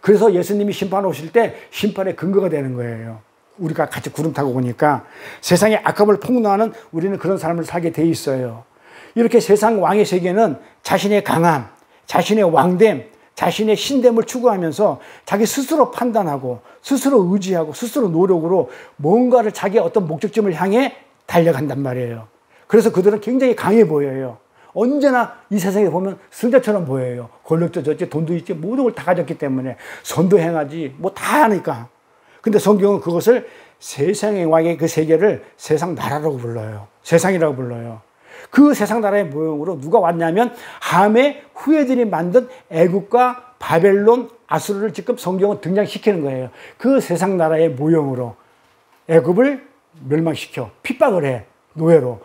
그래서 예수님이 심판 오실 때 심판의 근거가 되는 거예요. 우리가 같이 구름 타고 오니까 세상의 악함을 폭로하는 우리는 그런 삶을 살게 돼 있어요. 이렇게 세상 왕의 세계는 자신의 강함, 자신의 왕됨, 자신의 신됨을 추구하면서 자기 스스로 판단하고 스스로 의지하고 스스로 노력으로 뭔가를 자기의 어떤 목적점을 향해 달려간단 말이에요. 그래서 그들은 굉장히 강해 보여요. 언제나 이 세상에 보면 승자처럼 보여요. 권력도 졌지, 돈도 있지, 모든 걸 다 가졌기 때문에 선도 행하지, 뭐 다 하니까. 근데 성경은 그것을 세상의 왕의 그 세계를 세상 나라라고 불러요. 세상이라고 불러요. 그 세상 나라의 모형으로 누가 왔냐면 함의 후예들이 만든 애국과 바벨론, 아수르를 지금 성경은 등장시키는 거예요. 그 세상 나라의 모형으로 애국을 멸망시켜 핍박을 해. 노예로.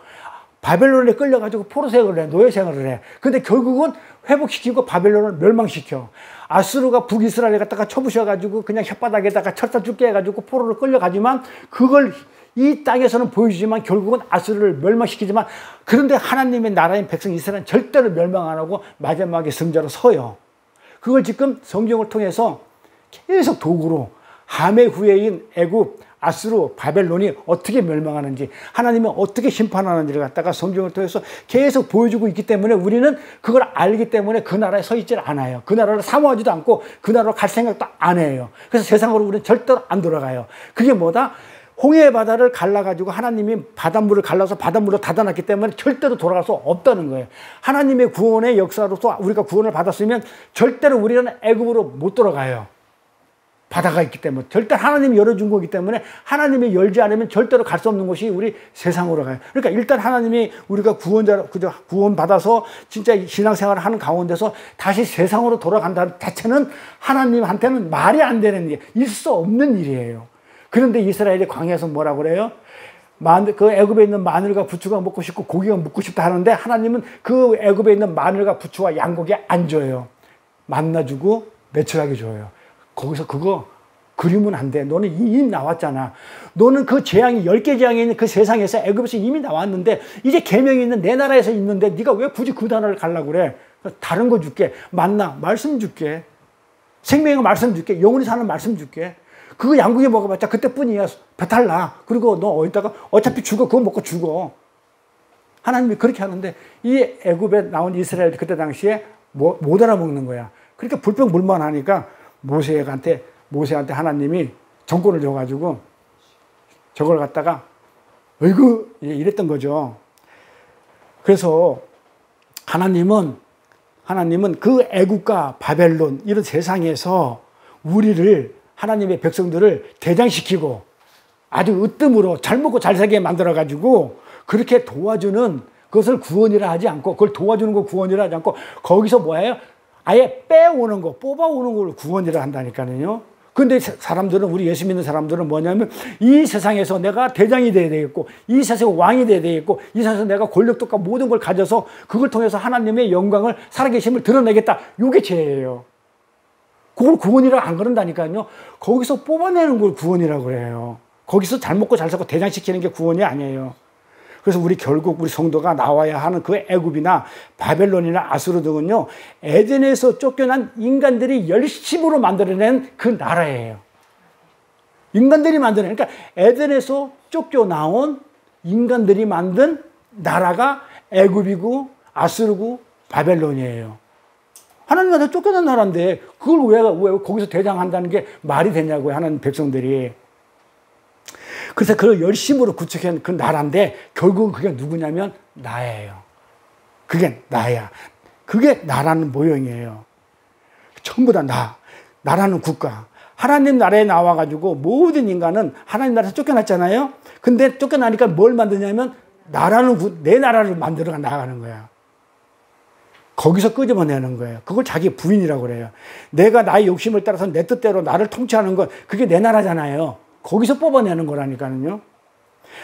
바벨론에 끌려가지고 포로 생활을 해. 노예 생활을 해. 근데 결국은 회복시키고 바벨론을 멸망시켜. 아수르가 북이스라엘에 갖다가 쳐부셔가지고 그냥 혓바닥에다가 철사 죽게 해가지고 포로를 끌려가지만 그걸 이 땅에서는 보여주지만 결국은 아수르를 멸망시키지만, 그런데 하나님의 나라인 백성 이스라엘은 절대로 멸망 안 하고 마지막에 승자로 서요. 그걸 지금 성경을 통해서 계속 도구로 함의 후예인 애굽, 아수르, 바벨론이 어떻게 멸망하는지, 하나님이 어떻게 심판하는지를 갖다가 성경을 통해서 계속 보여주고 있기 때문에 우리는 그걸 알기 때문에 그 나라에 서 있질 않아요. 그 나라를 사모하지도 않고 그 나라로 갈 생각도 안 해요. 그래서 세상으로 우리는 절대로 안 돌아가요. 그게 뭐다? 홍해 바다를 갈라가지고 하나님이 바닷물을 갈라서 바닷물로 닫아놨기 때문에 절대로 돌아갈 수 없다는 거예요. 하나님의 구원의 역사로서 우리가 구원을 받았으면 절대로 우리는 애굽으로 못 돌아가요. 바다가 있기 때문에. 절대 하나님이 열어준 거기 때문에 하나님이 열지 않으면 절대로 갈 수 없는 곳이 우리 세상으로 가요. 그러니까 일단 하나님이 우리가 구원받아서 진짜 신앙생활을 하는 가운데서 다시 세상으로 돌아간다는 자체는 하나님한테는 말이 안 되는 일, 있을 수 없는 일이에요. 그런데 이스라엘이 광야에서 뭐라고 그래요? 그 애굽에 있는 마늘과 부추가 먹고 싶고 고기가 먹고 싶다 하는데 하나님은 그 애굽에 있는 마늘과 부추와 양고기 안 줘요. 만나주고 매출하게 줘요. 거기서 그거 그리면 안 돼. 너는 이미 나왔잖아. 너는 그 재앙이 10개 재앙이 있는 그 세상에서 애굽에서 이미 나왔는데 이제 계명이 있는 내 나라에서 있는데 네가 왜 굳이 그 나라를 가려고 그래? 다른 거 줄게. 만나 말씀 줄게. 생명의 말씀 줄게. 영원히 사는 말씀 줄게. 그거 양고기 먹어봤자 그때뿐이야. 배탈 나. 그리고 너 어디다가 어차피 죽어. 그거 먹고 죽어. 하나님이 그렇게 하는데 이 애굽에 나온 이스라엘 그때 당시에 못 알아먹는 거야. 그러니까 불평불만하니까 모세한테 하나님이 정권을 줘가지고 저걸 갖다가 어이구 이랬던 거죠. 그래서 하나님은 그 애국과 바벨론 이런 세상에서 우리를, 하나님의 백성들을 대장시키고 아주 으뜸으로 잘 먹고 잘 살게 만들어가지고 그렇게 도와주는 것을 구원이라 하지 않고, 그걸 도와주는 거 구원이라 하지 않고 거기서 뭐예요? 아예 빼오는 거, 뽑아오는 걸 구원이라 한다니까요. 근데 사람들은, 우리 예수 믿는 사람들은 뭐냐면 이 세상에서 내가 대장이 돼야 되겠고 이 세상에 왕이 돼야 되겠고 이 세상에서 내가 권력과 모든 걸 가져서 그걸 통해서 하나님의 영광을, 살아계심을 드러내겠다. 이게 죄예요. 그걸 구원이라고 안 그런다니까요. 거기서 뽑아내는 걸 구원이라고 그래요. 거기서 잘 먹고 잘 살고 대장시키는 게 구원이 아니에요. 그래서 결국 우리 성도가 나와야 하는 그 애굽이나 바벨론이나 아수르 등은요, 에덴에서 쫓겨난 인간들이 열심으로 만들어낸 그 나라예요. 인간들이 만드는, 그러니까 에덴에서 쫓겨나온 인간들이 만든 나라가 애굽이고 아수르고 바벨론이에요. 하나님한테 쫓겨난 나라인데 그걸 왜 거기서 대장한다는 게 말이 되냐고요. 하나님 백성들이. 그래서 그걸 열심으로 구축한 그 나라인데 결국은 그게 누구냐면 나예요. 그게 나야. 그게 나라는 모형이에요. 전부 다 나라는 국가. 하나님 나라에 나와가지고 모든 인간은 하나님 나라에서 쫓겨났잖아요. 근데 쫓겨나니까 뭘 만드냐면 내 나라를 만들어 나가는 거야. 거기서 끄집어내는 거예요. 그걸 자기 부인이라고 그래요. 내가 나의 욕심을 따라서 내 뜻대로 나를 통치하는 건 그게 내 나라잖아요. 거기서 뽑아내는 거라니까요.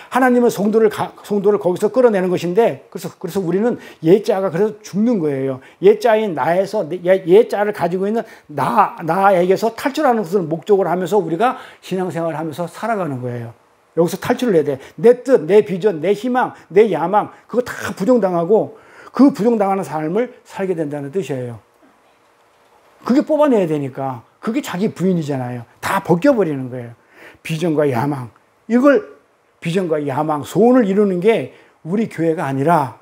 하나님은 성도를 거기서 끌어내는 것인데, 그래서 우리는 옛자가 그래서 죽는 거예요. 옛자인 나에서, 옛자를 가지고 있는 나에게서 탈출하는 것을 목적으로 하면서 우리가 신앙생활을 하면서 살아가는 거예요. 여기서 탈출을 해야 돼. 내 뜻, 내 비전, 내 희망, 내 야망, 그거 다 부정당하고 그 부정당하는 삶을 살게 된다는 뜻이에요. 그게 뽑아내야 되니까. 그게 자기 부인이잖아요. 다 벗겨버리는 거예요. 비전과 야망. 비전과 야망, 소원을 이루는 게 우리 교회가 아니라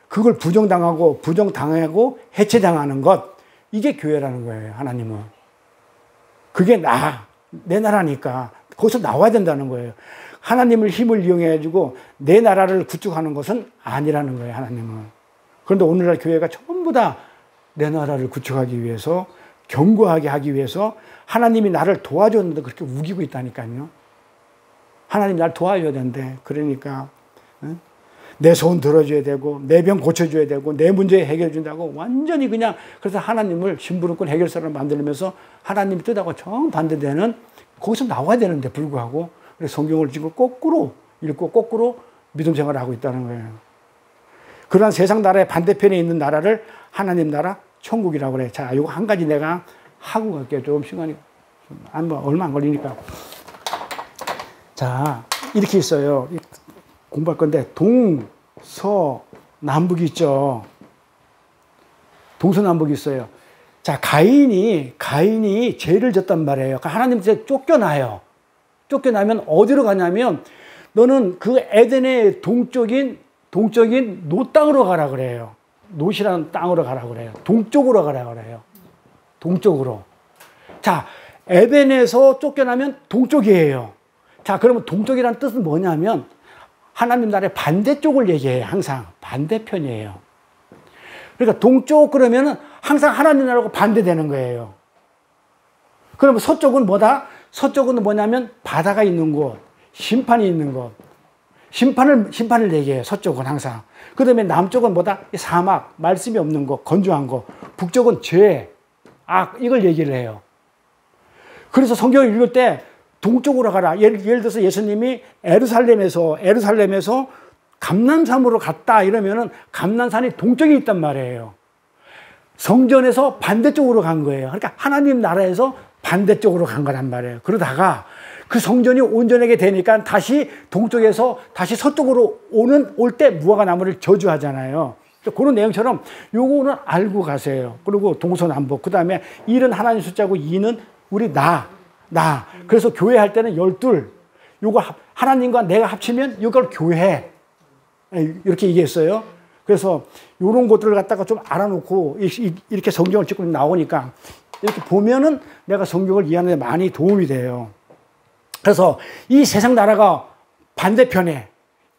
그걸 부정당하고 해체당하는 것. 이게 교회라는 거예요, 하나님은. 그게 내 나라니까. 거기서 나와야 된다는 거예요. 하나님을 힘을 이용해가지고 내 나라를 구축하는 것은 아니라는 거예요, 하나님은. 그런데 오늘날 교회가 전부 다 내 나라를 구축하기 위해서, 견고하게 하기 위해서 하나님이 나를 도와줬는데 그렇게 우기고 있다니까요. 하나님 나를 도와줘야 되는데, 그러니까 내 소원 들어줘야 되고 내 병 고쳐줘야 되고 내 문제 해결해 준다고 완전히 그냥, 그래서 하나님을 심부름꾼 해결사를 만들면서 하나님 뜻하고 정반대되는, 거기서 나와야 되는데 불구하고 그래서 성경을 지금 거꾸로 읽고 거꾸로 믿음 생활을 하고 있다는 거예요. 그러한 세상 나라의 반대편에 있는 나라를 하나님 나라 천국이라고 그래. 자, 이거 한 가지 내가 하고 갈게요. 좀 시간이 얼마 안 걸리니까. 자, 이렇게 있어요. 공부할 건데 동서남북이 있죠. 동서남북이 있어요. 자, 가인이 죄를 졌단 말이에요. 하나님한테 쫓겨나요. 쫓겨나면 어디로 가냐면 너는 그 에덴의 동쪽인 노 땅으로 가라 그래요. 노시라는 땅으로 가라 그래요. 동쪽으로 가라 그래요. 동쪽으로. 자, 에덴에서 쫓겨나면 동쪽이에요. 자, 그러면 동쪽이라는 뜻은 뭐냐면 하나님 나라의 반대쪽을 얘기해요. 항상 반대편이에요. 그러니까 동쪽 그러면은 항상 하나님 나라하고 반대되는 거예요. 그러면 서쪽은 뭐다? 서쪽은 뭐냐면 바다가 있는 곳, 심판이 있는 곳. 심판을 얘기해요. 서쪽은 항상. 그 다음에 남쪽은 뭐다? 사막, 말씀이 없는 곳, 건조한 곳. 북쪽은 죄, 악, 이걸 얘기를 해요. 그래서 성경을 읽을 때 동쪽으로 가라. 예를 들어서 예수님이 에루살렘에서 감난산으로 갔다 이러면은 감난산이 동쪽에 있단 말이에요. 성전에서 반대쪽으로 간 거예요. 그러니까 하나님 나라에서 반대쪽으로 간 거란 말이에요. 그러다가 그 성전이 온전하게 되니까 다시 동쪽에서 다시 서쪽으로 올 때 무화과 나무를 저주하잖아요. 그런 내용처럼 요거는 알고 가세요. 그리고 동서남북. 그 다음에 1은 하나님 숫자고 2는 우리 나. 그래서 교회 할 때는 12. 요거 하나님과 내가 합치면 이걸 교회. 이렇게 얘기했어요. 그래서 요런 것들을 갖다가 좀 알아놓고 이렇게 성경을 찍고 나오니까 이렇게 보면은 내가 성경을 이해하는 데 많이 도움이 돼요. 그래서 이 세상 나라가 반대편에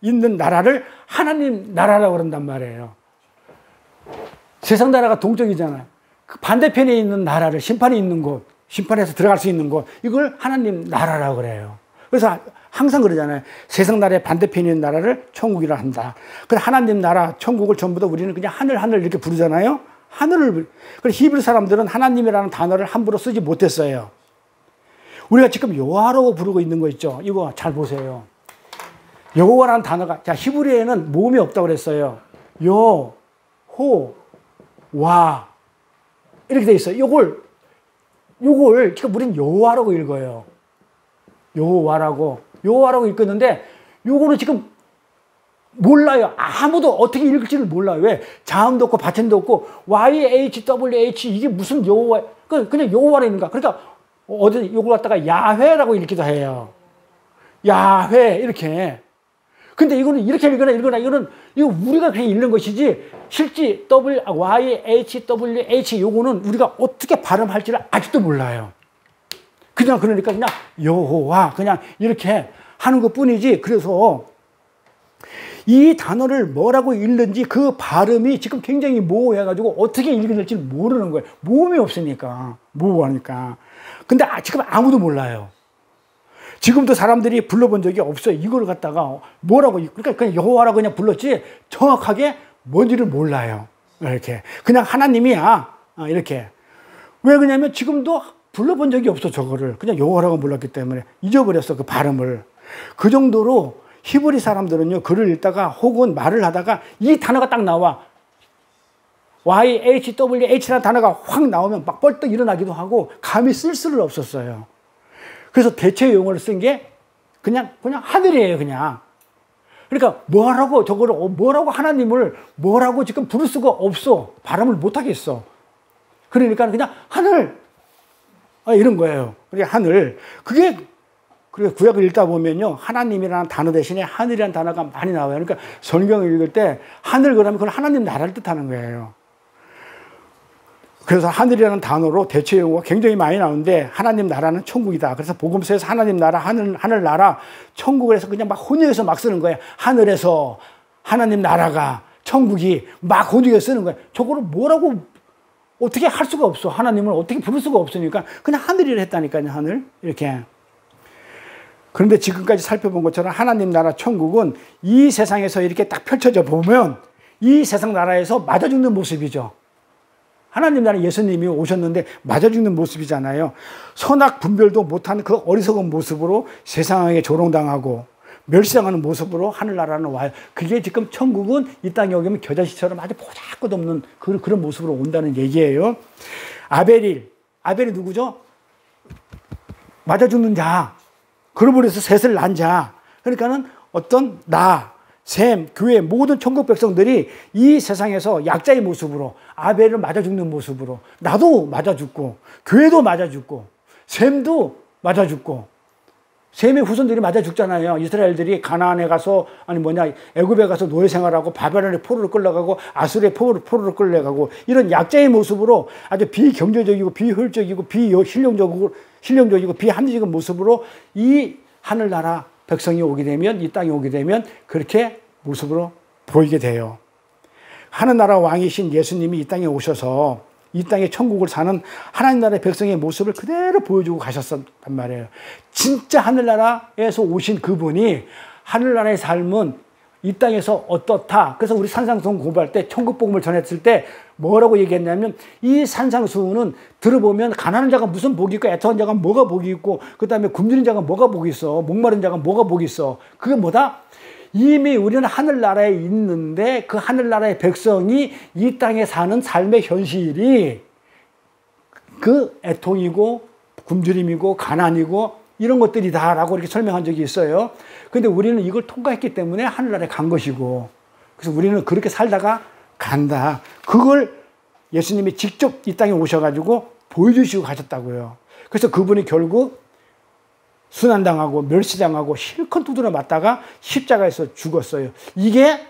있는 나라를 하나님 나라라고 그런단 말이에요. 세상 나라가 동쪽이잖아요. 그 반대편에 있는 나라를, 심판이 있는 곳, 심판에서 들어갈 수 있는 곳, 이걸 하나님 나라라고 그래요. 그래서 항상 그러잖아요. 세상 나라의 반대편에 있는 나라를 천국이라 한다. 그래서 하나님 나라, 천국을 전부 다 우리는 그냥 하늘 이렇게 부르잖아요. 하늘을. 그래서 히브리 사람들은 하나님이라는 단어를 함부로 쓰지 못했어요. 우리가 지금 여호와라고 부르고 있는 거 있죠. 이거 잘 보세요. 여호와라는 단어가, 자, 히브리에는 모음이 없다고 그랬어요. 여, 호, 와. 이렇게 돼 있어요. 요걸 지금 우리는 여호와라고 읽어요. 여호와라고 읽었는데, 요거는 지금 몰라요. 아무도 어떻게 읽을지를 몰라요. 왜? 자음도 없고 받침도 없고 YHWH 이게 무슨 여호와, 그냥 여호와라 있는가. 그러니까 어디 요걸 갖다가 야훼라고 읽기도 해요. 야훼 이렇게. 근데 이거는 이렇게 읽거나 이거 우리가 그냥 읽는 것이지 실제 YHWH 요거는 우리가 어떻게 발음할지를 아직도 몰라요. 그러니까 그냥 여호와 그냥 이렇게 하는 것 뿐이지. 그래서 이 단어를 뭐라고 읽는지 그 발음이 지금 굉장히 모호해가지고 어떻게 읽어야 될지 모르는 거예요. 모음이 없으니까. 모호하니까. 근데 지금 아무도 몰라요. 지금도 사람들이 불러본 적이 없어요. 이걸 갖다가 뭐라고, 그러니까 그냥 여호와라고 그냥 불렀지 정확하게 뭔지를 몰라요. 이렇게. 그냥 하나님이야. 이렇게. 왜 그러냐면 지금도 불러본 적이 없어, 저거를. 그냥 여호와라고 불렀기 때문에 잊어버렸어, 그 발음을. 그 정도로 히브리 사람들은요, 글을 읽다가 혹은 말을 하다가 이 단어가 딱 나와. YHWH라는 단어가 확 나오면 막 벌떡 일어나기도 하고 감히 쓸 수를 없었어요. 그래서 대체 용어를 쓴 게 그냥 하늘이에요, 그냥. 그러니까 뭐라고 하나님을 뭐라고 지금 부를 수가 없어. 발음을 못 하겠어. 그러니까 그냥 하늘. 이런 거예요. 그러니까 하늘. 그게 구약을 읽다 보면요, 하나님이라는 단어 대신에 하늘이라는 단어가 많이 나와요. 그러니까 성경을 읽을 때 하늘 그러면 그건 하나님 나라를 뜻하는 거예요. 그래서 하늘이라는 단어로 대체 용어가 굉장히 많이 나오는데 하나님 나라는 천국이다. 그래서 복음서에서 하나님 나라, 하늘 나라, 천국을 해서 그냥 막 혼용해서 막 쓰는 거예요. 하늘에서 하나님 나라가, 천국이 막 혼용해서 쓰는 거예요. 저거를 뭐라고 어떻게 할 수가 없어. 하나님을 어떻게 부를 수가 없으니까 그냥 하늘이라 했다니까요. 하늘. 이렇게. 그런데 지금까지 살펴본 것처럼 하나님 나라 천국은 이 세상에서 이렇게 딱 펼쳐져 보면 이 세상 나라에서 맞아 죽는 모습이죠. 하나님 나라 예수님이 오셨는데 맞아 죽는 모습이잖아요. 선악 분별도 못하는 그 어리석은 모습으로 세상에 조롱당하고 멸시당하는 모습으로 하늘나라는 와요. 그게 지금 천국은 이 땅에 오면 겨자씨처럼 아주 보잘것없는 그런 모습으로 온다는 얘기예요. 아벨이 누구죠? 맞아 죽는 자. 그러므로 해서 셋을 낳은 자. 그러니까는 어떤 셈, 교회 모든 천국 백성들이 이 세상에서 약자의 모습으로 아벨을 맞아 죽는 모습으로 나도 맞아 죽고 교회도 맞아 죽고 셈도 맞아 죽고 셈의 후손들이 맞아 죽잖아요. 이스라엘들이 가나안에 가서 애굽에 가서 노예 생활하고 바벨론의 포로로 끌려가고 아수르의 포로로 끌려가고 이런 약자의 모습으로 아주 비경제적이고 비효율적이고 비실용적이고 비합리적인 모습으로 이 하늘나라 백성이 오게 되면 이 땅에 오게 되면 그렇게 모습으로 보이게 돼요. 하늘나라 왕이신 예수님이 이 땅에 오셔서 이 땅에 천국을 사는 하나님 나라의 백성의 모습을 그대로 보여주고 가셨단 말이에요. 진짜 하늘나라에서 오신 그분이 하늘나라의 삶은 이 땅에서 어떻다. 그래서 우리 산상수훈 공부할 때 천국복음을 전했을 때 뭐라고 얘기했냐면 이 산상수훈은 들어보면 가난한 자가 무슨 복이 있고 애통한 자가 뭐가 복이 있고 그 다음에 굶주린 자가 뭐가 복이 있어. 목마른 자가 뭐가 복이 있어. 그게 뭐다? 이미 우리는 하늘나라에 있는데 그 하늘나라의 백성이 이 땅에 사는 삶의 현실이 그 애통이고 굶주림이고 가난이고 이런 것들이다라고 이렇게 설명한 적이 있어요. 근데 우리는 이걸 통과했기 때문에 하늘나라에 간 것이고 그래서 우리는 그렇게 살다가 간다. 그걸 예수님이 직접 이 땅에 오셔가지고 보여주시고 가셨다고요. 그래서 그분이 결국 순환당하고 멸시당하고 실컷 두드려 맞다가 십자가에서 죽었어요. 이게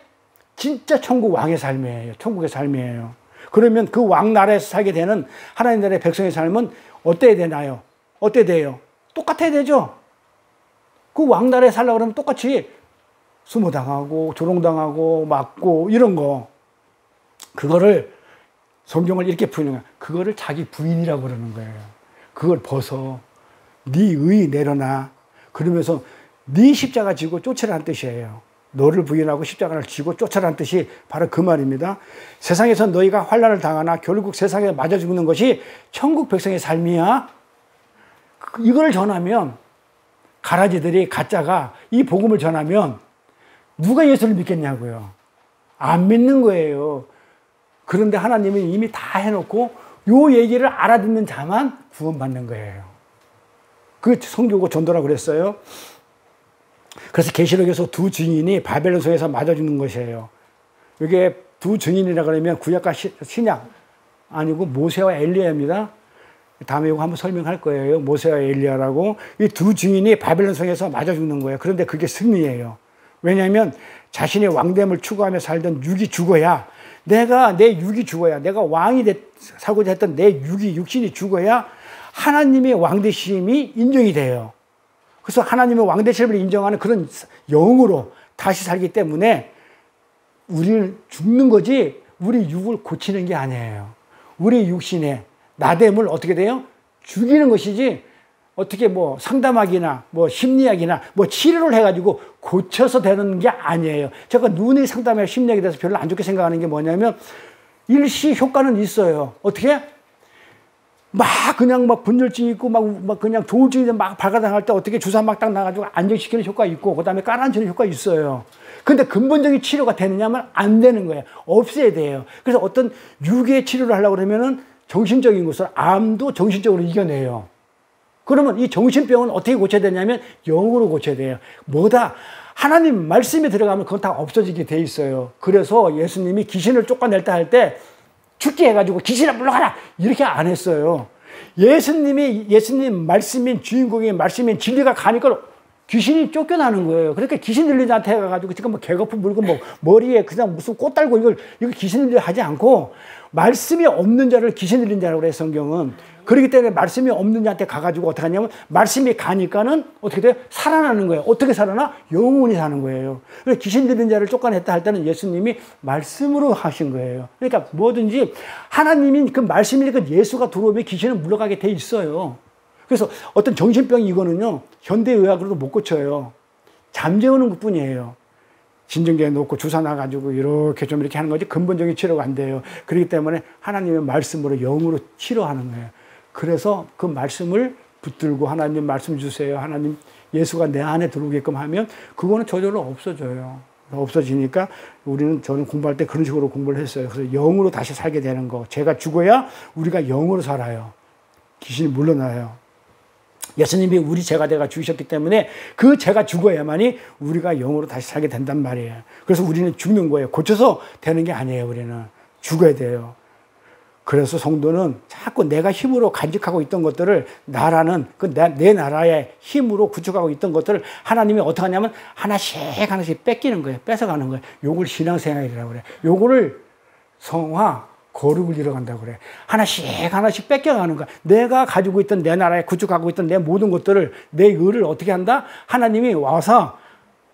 진짜 천국 왕의 삶이에요. 천국의 삶이에요. 그러면 그 왕나라에서 살게 되는 하나님 나라의 백성의 삶은 어때야 되나요? 어때 돼요? 똑같아야 되죠. 그 왕나라에 살려고 그러면 똑같이 수모당하고 조롱당하고 맞고 이런 거. 그거를 성경을 이렇게 푸는 거야. 그거를 자기 부인이라고 그러는 거예요. 그걸 벗어. 네 의 내려놔. 그러면서 네 십자가 지고 쫓으라는 뜻이에요. 너를 부인하고 십자가를 지고 쫓으라는 뜻이 바로 그 말입니다. 세상에서 너희가 환난을 당하나 결국 세상에 맞아 죽는 것이 천국 백성의 삶이야. 이걸 전하면 가라지들이 가짜가 이 복음을 전하면 누가 예수를 믿겠냐고요. 안 믿는 거예요. 그런데 하나님은 이미 다 해놓고 요 얘기를 알아듣는 자만 구원받는 거예요. 그 성교고 전도라고 그랬어요. 그래서 계시록에서 두 증인이 바벨론 성에서 맞아 죽는 것이에요. 이게 두 증인이라 그러면 구약과 신약 아니고 모세와 엘리야입니다. 다음에 이거 한번 설명할 거예요. 모세와 엘리야라고 이 두 증인이 바벨론 성에서 맞아 죽는 거예요. 그런데 그게 승리예요. 왜냐하면 자신의 왕됨을 추구하며 살던 육이 죽어야, 내 육이 죽어야, 내가 왕이 살고자 했던 내 육신이 죽어야 하나님의 왕되심이 인정이 돼요. 그래서 하나님의 왕되심을 인정하는 그런 영으로 다시 살기 때문에 우리는 죽는 거지 우리 육을 고치는 게 아니에요. 우리 육신의 나됨을 어떻게 돼요? 죽이는 것이지 어떻게 뭐 상담학이나 뭐 심리학이나 뭐 치료를 해가지고 고쳐서 되는 게 아니에요. 제가 눈의 상담학 심리학에 대해서 별로 안 좋게 생각하는 게 뭐냐면 일시 효과는 있어요. 어떻게? 막 그냥 막 분열증 있고 막 그냥 조울증이 막 발가당할 때 어떻게 주사 막 딱 나가지고 안정시키는 효과 있고 그다음에 깔아앉히는 효과 있어요. 근데 근본적인 치료가 되느냐면 안 되는 거예요. 없애야 돼요. 그래서 어떤 육의 치료를 하려고 그러면은 정신적인 것을 암도 정신적으로 이겨내요. 그러면 이 정신병은 어떻게 고쳐야 되냐면 영으로 고쳐야 돼요. 뭐다? 하나님 말씀에 들어가면 그건 다 없어지게 돼 있어요. 그래서 예수님이 귀신을 쫓아낼 때 할 때 죽게 해가지고 귀신아 물러가라 이렇게 안 했어요. 예수님 말씀인 주인공의 말씀인 진리가 가니까 귀신이 쫓겨나는 거예요. 그러니까 귀신 들린 자한테 가가지고 지금 뭐 개거품 물고 뭐 머리에 그냥 무슨 꽃 달고 이걸 귀신 들려 하지 않고 말씀이 없는 자를 귀신 들린 자라고 그래요, 성경은. 그렇기 때문에 말씀이 없는 자한테 가가지고 어떻게 하냐면 말씀이 가니까는 어떻게 돼요? 살아나는 거예요. 어떻게 살아나? 영원히 사는 거예요. 그래서 귀신 들린 자를 쫓아냈다 할 때는 예수님이 말씀으로 하신 거예요. 그러니까 뭐든지 하나님이 그 말씀이니까 예수가 들어오면 귀신은 물러가게 돼 있어요. 그래서 어떤 정신병이 이거는요, 현대의학으로도 못 고쳐요. 잠재우는 것 뿐이에요. 진정기에 놓고 주사 놔가지고 이렇게 하는 거지 근본적인 치료가 안 돼요. 그렇기 때문에 하나님의 말씀으로 영으로 치료하는 거예요. 그래서 그 말씀을 붙들고 하나님 말씀 주세요. 하나님 예수가 내 안에 들어오게끔 하면 그거는 저절로 없어져요. 없어지니까 저는 공부할 때 그런 식으로 공부를 했어요. 그래서 영으로 다시 살게 되는 거. 제가 죽어야 우리가 영으로 살아요. 귀신이 물러나요. 예수님이 우리 죄가 돼가 죽으셨기 때문에 그 죄가 죽어야만이 우리가 영으로 다시 살게 된단 말이에요. 그래서 우리는 죽는 거예요. 고쳐서 되는 게 아니에요. 우리는 죽어야 돼요. 그래서 성도는 자꾸 내가 힘으로 간직하고 있던 것들을 나라는 내 나라의 힘으로 구축하고 있던 것들을 하나님이 어떻게 하냐면 하나씩 뺏기는 거예요. 뺏어가는 거예요. 요걸 신앙생활이라고 그래요. 요거를 성화, 거룩을 이뤄간다고 그래. 하나씩 뺏겨가는 거야. 내가 가지고 있던 내 나라에 구축하고 있던 내 모든 것들을, 내 의를 어떻게 한다? 하나님이 와서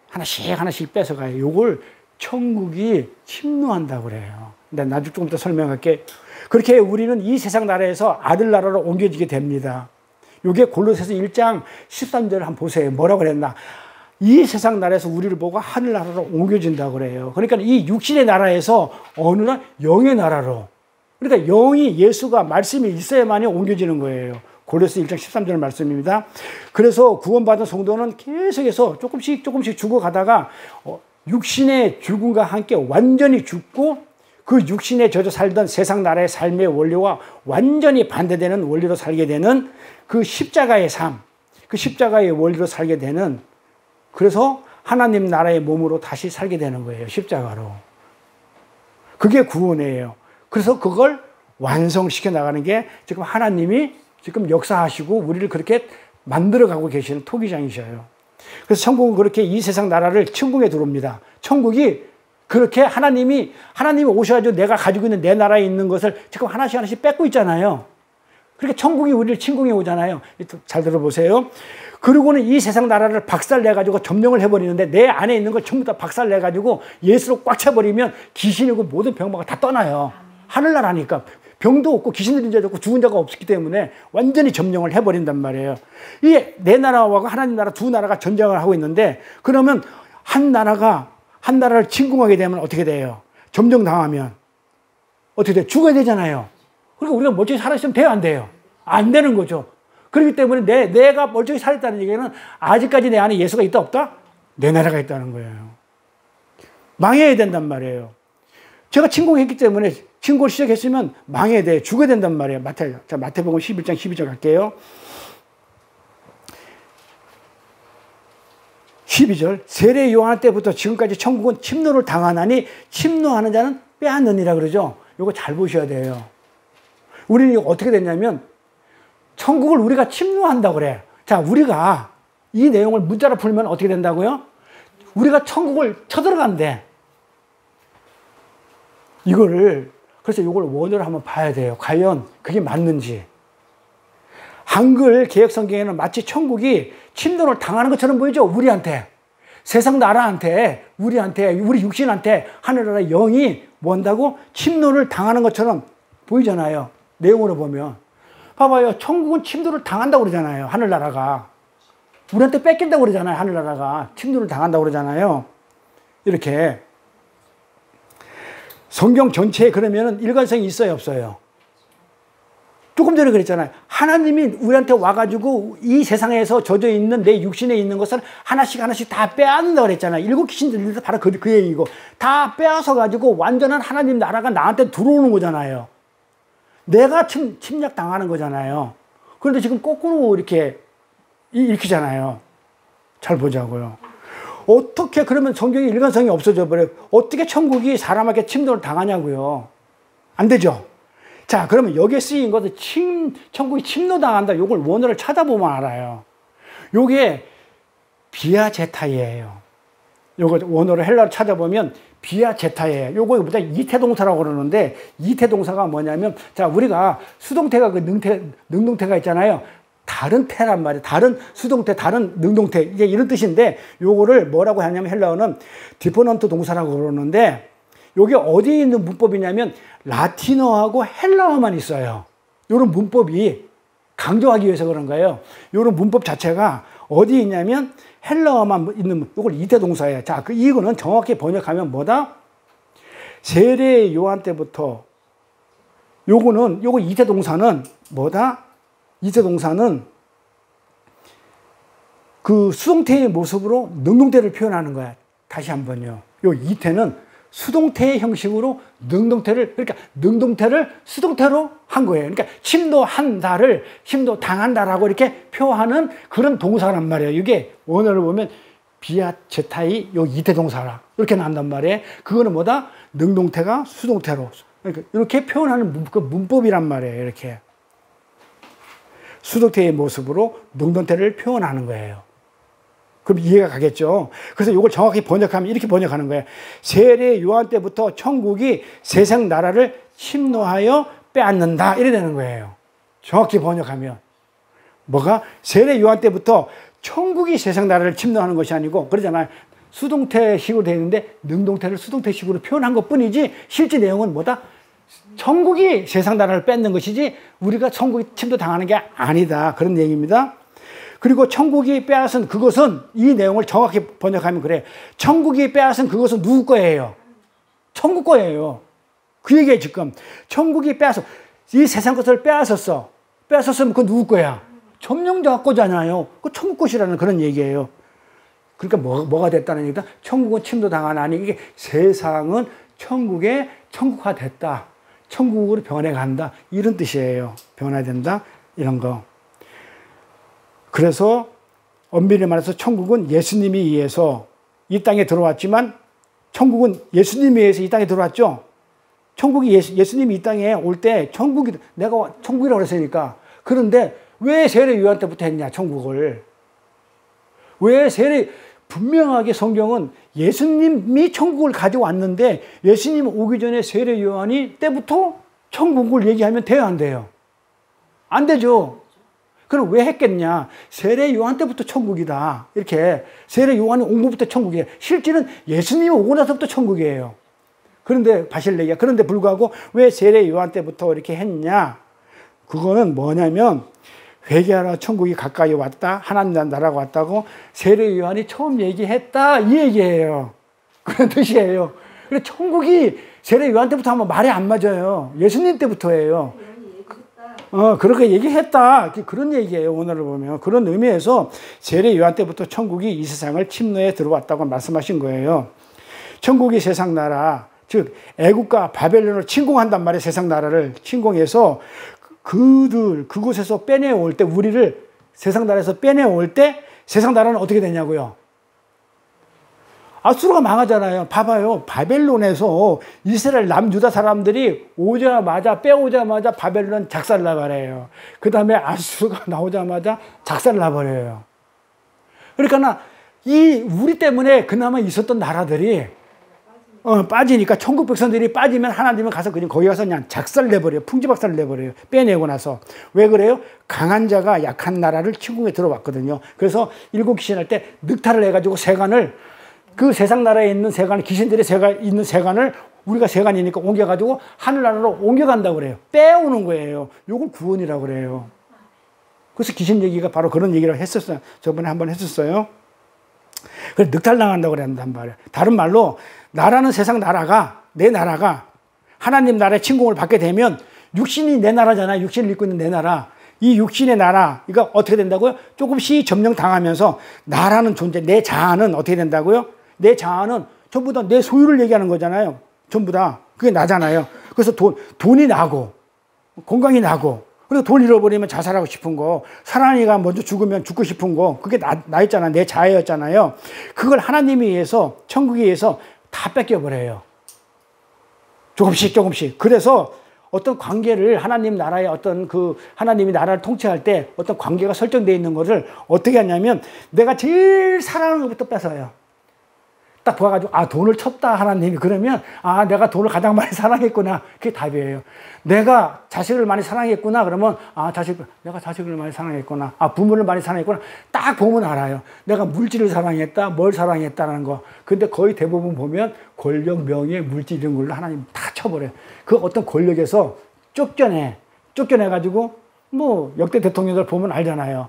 하나씩 뺏어가요. 요걸 천국이 침노한다고 그래요. 근데 나중에 조금 더 설명할게. 그렇게 우리는 이 세상 나라에서 아들 나라로 옮겨지게 됩니다. 요게 골로새서 1장 13절을 한번 보세요. 뭐라고 그랬나? 이 세상 나라에서 우리를 보고 하늘나라로 옮겨진다고 그래요. 그러니까 이 육신의 나라에서 어느 날 영의 나라로. 그러니까 영이 예수가 말씀이 있어야만이 옮겨지는 거예요. 골로새 1장 13절 말씀입니다. 그래서 구원받은 성도는 계속해서 조금씩 죽어가다가 육신의 죽음과 함께 완전히 죽고 그 육신에 젖어 살던 세상 나라의 삶의 원리와 완전히 반대되는 원리로 살게 되는 그 십자가의 삶, 그 십자가의 원리로 살게 되는, 그래서 하나님 나라의 몸으로 다시 살게 되는 거예요. 십자가로. 그게 구원이에요. 그래서 그걸 완성시켜 나가는 게 지금 하나님이 지금 역사하시고 우리를 그렇게 만들어가고 계시는 토기장이셔요. 그래서 천국은 그렇게 이 세상 나라를 천국에 들어옵니다. 천국이 그렇게 하나님이 오셔가지고 내가 가지고 있는 내 나라에 있는 것을 지금 하나씩 뺏고 있잖아요. 그러니까 천국이 우리를 침공해 오잖아요. 잘 들어보세요. 그리고는 이 세상 나라를 박살내가지고 점령을 해버리는데 내 안에 있는 걸 전부 다 박살내가지고 예수로 꽉 차버리면 귀신이고 모든 병마가 다 떠나요. 하늘나라니까 병도 없고 귀신 들린 자도 없고 죽은 자가 없기 때문에 완전히 점령을 해버린단 말이에요. 이 내 나라와 하나님 나라 두 나라가 전쟁을 하고 있는데, 그러면 한 나라를 침공하게 되면 어떻게 돼요? 점령당하면 어떻게 돼요? 죽어야 되잖아요. 그러니까 우리가 멀쩡히 살아있으면 돼요, 안 돼요? 안 되는 거죠. 그렇기 때문에 내가 멀쩡히 살았다는 얘기는 아직까지 내 안에 예수가 있다 없다? 내 나라가 있다는 거예요. 망해야 된단 말이에요. 제가 침공했기 때문에 침공을 시작했으면 망해야 돼. 죽어야 된단 말이에요. 마태복음 11장 12절 갈게요. 12절. 세례 요한 때부터 지금까지 천국은 침노를 당하나니 침노하는 자는 빼앗느니라 그러죠. 이거 잘 보셔야 돼요. 우리는 이거 어떻게 됐냐면 천국을 우리가 침노한다고 그래. 자, 우리가 이 내용을 문자로 풀면 어떻게 된다고요? 우리가 천국을 쳐들어간대. 그래서 이걸 원어를 한번 봐야 돼요. 과연 그게 맞는지. 한글 개혁성경에는 마치 천국이 침노를 당하는 것처럼 보이죠? 우리한테. 세상 나라한테, 우리 육신한테 하늘나라의 영이 뭔다고? 침노를 당하는 것처럼 보이잖아요. 내용으로 보면. 봐봐요. 천국은 침노를 당한다고 그러잖아요. 하늘나라가. 우리한테 뺏긴다고 그러잖아요. 하늘나라가. 침노를 당한다고 그러잖아요. 이렇게. 성경 전체에 그러면은 일관성이 있어요, 없어요? 조금 전에 그랬잖아요. 하나님이 우리한테 와가지고 이 세상에서 젖어 있는 내 육신에 있는 것을 하나씩 다 빼앗는다고 그랬잖아요. 일곱 귀신들도 바로 그 얘기고. 다 빼앗아 가지고 완전한 하나님 나라가 나한테 들어오는 거잖아요. 내가 침략 당하는 거잖아요. 그런데 지금 거꾸로 이렇게 읽히잖아요. 잘 보자고요. 어떻게 그러면 성경의 일관성이 없어져 버려요? 어떻게 천국이 사람에게 침노를 당하냐고요. 안 되죠. 자, 그러면 여기에 쓰인 것은 천국이 침노당한다. 요걸 원어를 찾아보면 알아요. 요게 비아제타이예요. 요거 원어를 헬라로 찾아보면 비아제타이예요. 요거 보다 이태동사라고 그러는데, 이태동사가 뭐냐면, 자, 우리가 수동태가 그 능동태가 있잖아요. 다른 태란 말이에요. 다른 수동태, 다른 능동태. 이게 이런 뜻인데, 요거를 뭐라고 하냐면 헬라어는 디포넌트 동사라고 그러는데, 요게 어디에 있는 문법이냐면 라틴어하고 헬라어만 있어요. 요런 문법이 강조하기 위해서 그런 거예요. 요런 문법 자체가 어디에 있냐면 헬라어만 있는, 요걸 이태동사예요. 자, 이거는 정확히 번역하면 뭐다? 세례 요한 때부터 요거 이태동사는 뭐다? 이태동사는 그 수동태의 모습으로 능동태를 표현하는 거야. 다시 한번요. 요 이태는 수동태의 형식으로 그러니까 능동태를 수동태로 한 거예요. 그러니까 침노한다를 침노당한다라고 이렇게 표하는 그런 동사란 말이에요. 이게 원어를 보면 비아제타이 요 이태 동사라 이렇게 나온단 말이에요. 그거는 뭐다? 능동태가 수동태로 이렇게 표현하는 그 문법이란 말이에요. 이렇게 수동태의 모습으로 능동태를 표현하는 거예요. 그럼 이해가 가겠죠. 그래서 이걸 정확히 번역하면 이렇게 번역하는 거예요. 세례 요한 때부터 천국이 세상 나라를 침노하여 빼앗는다. 이래 되는 거예요. 정확히 번역하면. 뭐가? 세례 요한 때부터 천국이 세상 나라를 침노하는 것이 아니고, 그러잖아요. 수동태식으로 되어 있는데 능동태를 수동태식으로 표현한 것 뿐이지, 실제 내용은 뭐다? 천국이 세상 나라를 뺏는 것이지 우리가 천국이 침도 당하는 게 아니다. 그런 얘기입니다. 그리고 천국이 빼앗은 그것은, 이 내용을 정확히 번역하면 그래. 천국이 빼앗은 그것은 누구 거예요? 천국 거예요. 그 얘기예요, 지금. 천국이 빼앗어. 이 세상 것을 빼앗았어. 빼앗았으면 그건 누구 거야? 점령자 거잖아요. 그 천국 것이라는 그런 얘기예요. 그러니까 뭐가 됐다는 얘기다? 천국은 침도 당하나니, 이게 세상은 천국화 됐다. 천국으로 변해간다. 이런 뜻이에요. 변화된다. 이런 거. 그래서 엄밀히 말해서 천국은 예수님에 의해서 이 땅에 들어왔지만, 천국은 예수님에 의해서 이 땅에 들어왔죠. 천국이 예수님이 이 땅에 올 때 내가 천국이라고 그랬으니까. 그런데 왜 세례 요한 때부터 했냐, 천국을. 왜 분명하게 성경은 예수님이 천국을 가져왔는데, 예수님 오기 전에 세례 요한이 때부터 천국을 얘기하면 돼요, 안 돼요? 안 되죠. 그럼 왜 했겠냐? 세례 요한 때부터 천국이다. 이렇게 세례 요한이 온 것부터 천국이에요. 실제는 예수님이 오고 나서부터 천국이에요. 그런데 바실레야. 그런데 불구하고 왜 세례 요한 때부터 이렇게 했냐? 그거는 뭐냐면, 회개하라, 천국이 가까이 왔다. 하나님 나라가 왔다고 세례 요한이 처음 얘기했다. 이 얘기예요. 그런 뜻이에요. 그래서 천국이 세례 요한 때부터 하면 말이 안 맞아요. 예수님 때부터예요. 그렇게 얘기했다. 그런 얘기예요. 오늘을 보면. 그런 의미에서 세례 요한 때부터 천국이 이 세상을 침노에 들어왔다고 말씀하신 거예요. 천국이 세상 나라, 즉 애국과 바벨론을 침공한단 말이에요. 세상 나라를 침공해서 그곳에서 빼내올 때, 우리를 세상 나라에서 빼내올 때 세상 나라는 어떻게 되냐고요? 아수르가 망하잖아요. 봐봐요. 바벨론에서 이스라엘 남유다 사람들이 빼오자마자 바벨론 작살나버려요. 그 다음에 아수르가 나오자마자 작살나버려요. 그러니까 우리 때문에 그나마 있었던 나라들이 빠지니까 천국 백성들이 빠지면 하나님은 가서 그냥 거기 가서 그냥 작살내버려요. 풍지박살을 내버려요. 빼내고 나서. 왜 그래요? 강한 자가 약한 나라를 침공에 들어왔거든요. 그래서 일곱 귀신 할 때 늑탈을 해가지고 세간을, 그 세상 나라에 있는 세간, 귀신들의 있는 세간을 우리가 세간이니까 옮겨가지고 하늘나라로 옮겨간다고 그래요. 빼오는 거예요. 요걸 구원이라고 그래요. 그래서 귀신 얘기가 바로 그런 얘기를 했었어요. 저번에 한번 했었어요. 그래서 늑탈당한다고 그랬단 말이에요. 다른 말로 나라는 세상 나라가, 내 나라가 하나님 나라의 침공을 받게 되면 육신이 내 나라잖아요. 육신을 입고 있는 내 나라. 이 육신의 나라, 이거 어떻게 된다고요? 조금씩 점령당하면서 나라는 존재, 내 자아는 어떻게 된다고요? 내 자아는 전부 다 내 소유를 얘기하는 거잖아요. 전부 다. 그게 나잖아요. 그래서 돈이 나고, 건강이 나고, 그리고 돈 잃어버리면 자살하고 싶은 거, 사랑이가 먼저 죽으면 죽고 싶은 거, 그게 나였잖아요. 내 자아였잖아요. 그걸 하나님에 의해서, 천국에 의해서 다 뺏겨버려요. 조금씩. 그래서 어떤 관계를 하나님 나라의 어떤 하나님이 나라를 통치할 때 어떤 관계가 설정되어 있는 것을 어떻게 하냐면 내가 제일 사랑하는 것부터 뺏어요. 딱 보아가지고, 돈을 쳤다, 하나님이. 그러면, 내가 돈을 가장 많이 사랑했구나. 그게 답이에요. 내가 자식을 많이 사랑했구나. 그러면, 내가 자식을 많이 사랑했구나. 부모를 많이 사랑했구나. 딱 보면 알아요. 내가 물질을 사랑했다, 뭘 사랑했다는 거. 근데 거의 대부분 보면 권력, 명예, 물질 이런 걸로 하나님 다 쳐버려요. 그 어떤 권력에서 쫓겨내가지고, 역대 대통령들 보면 알잖아요.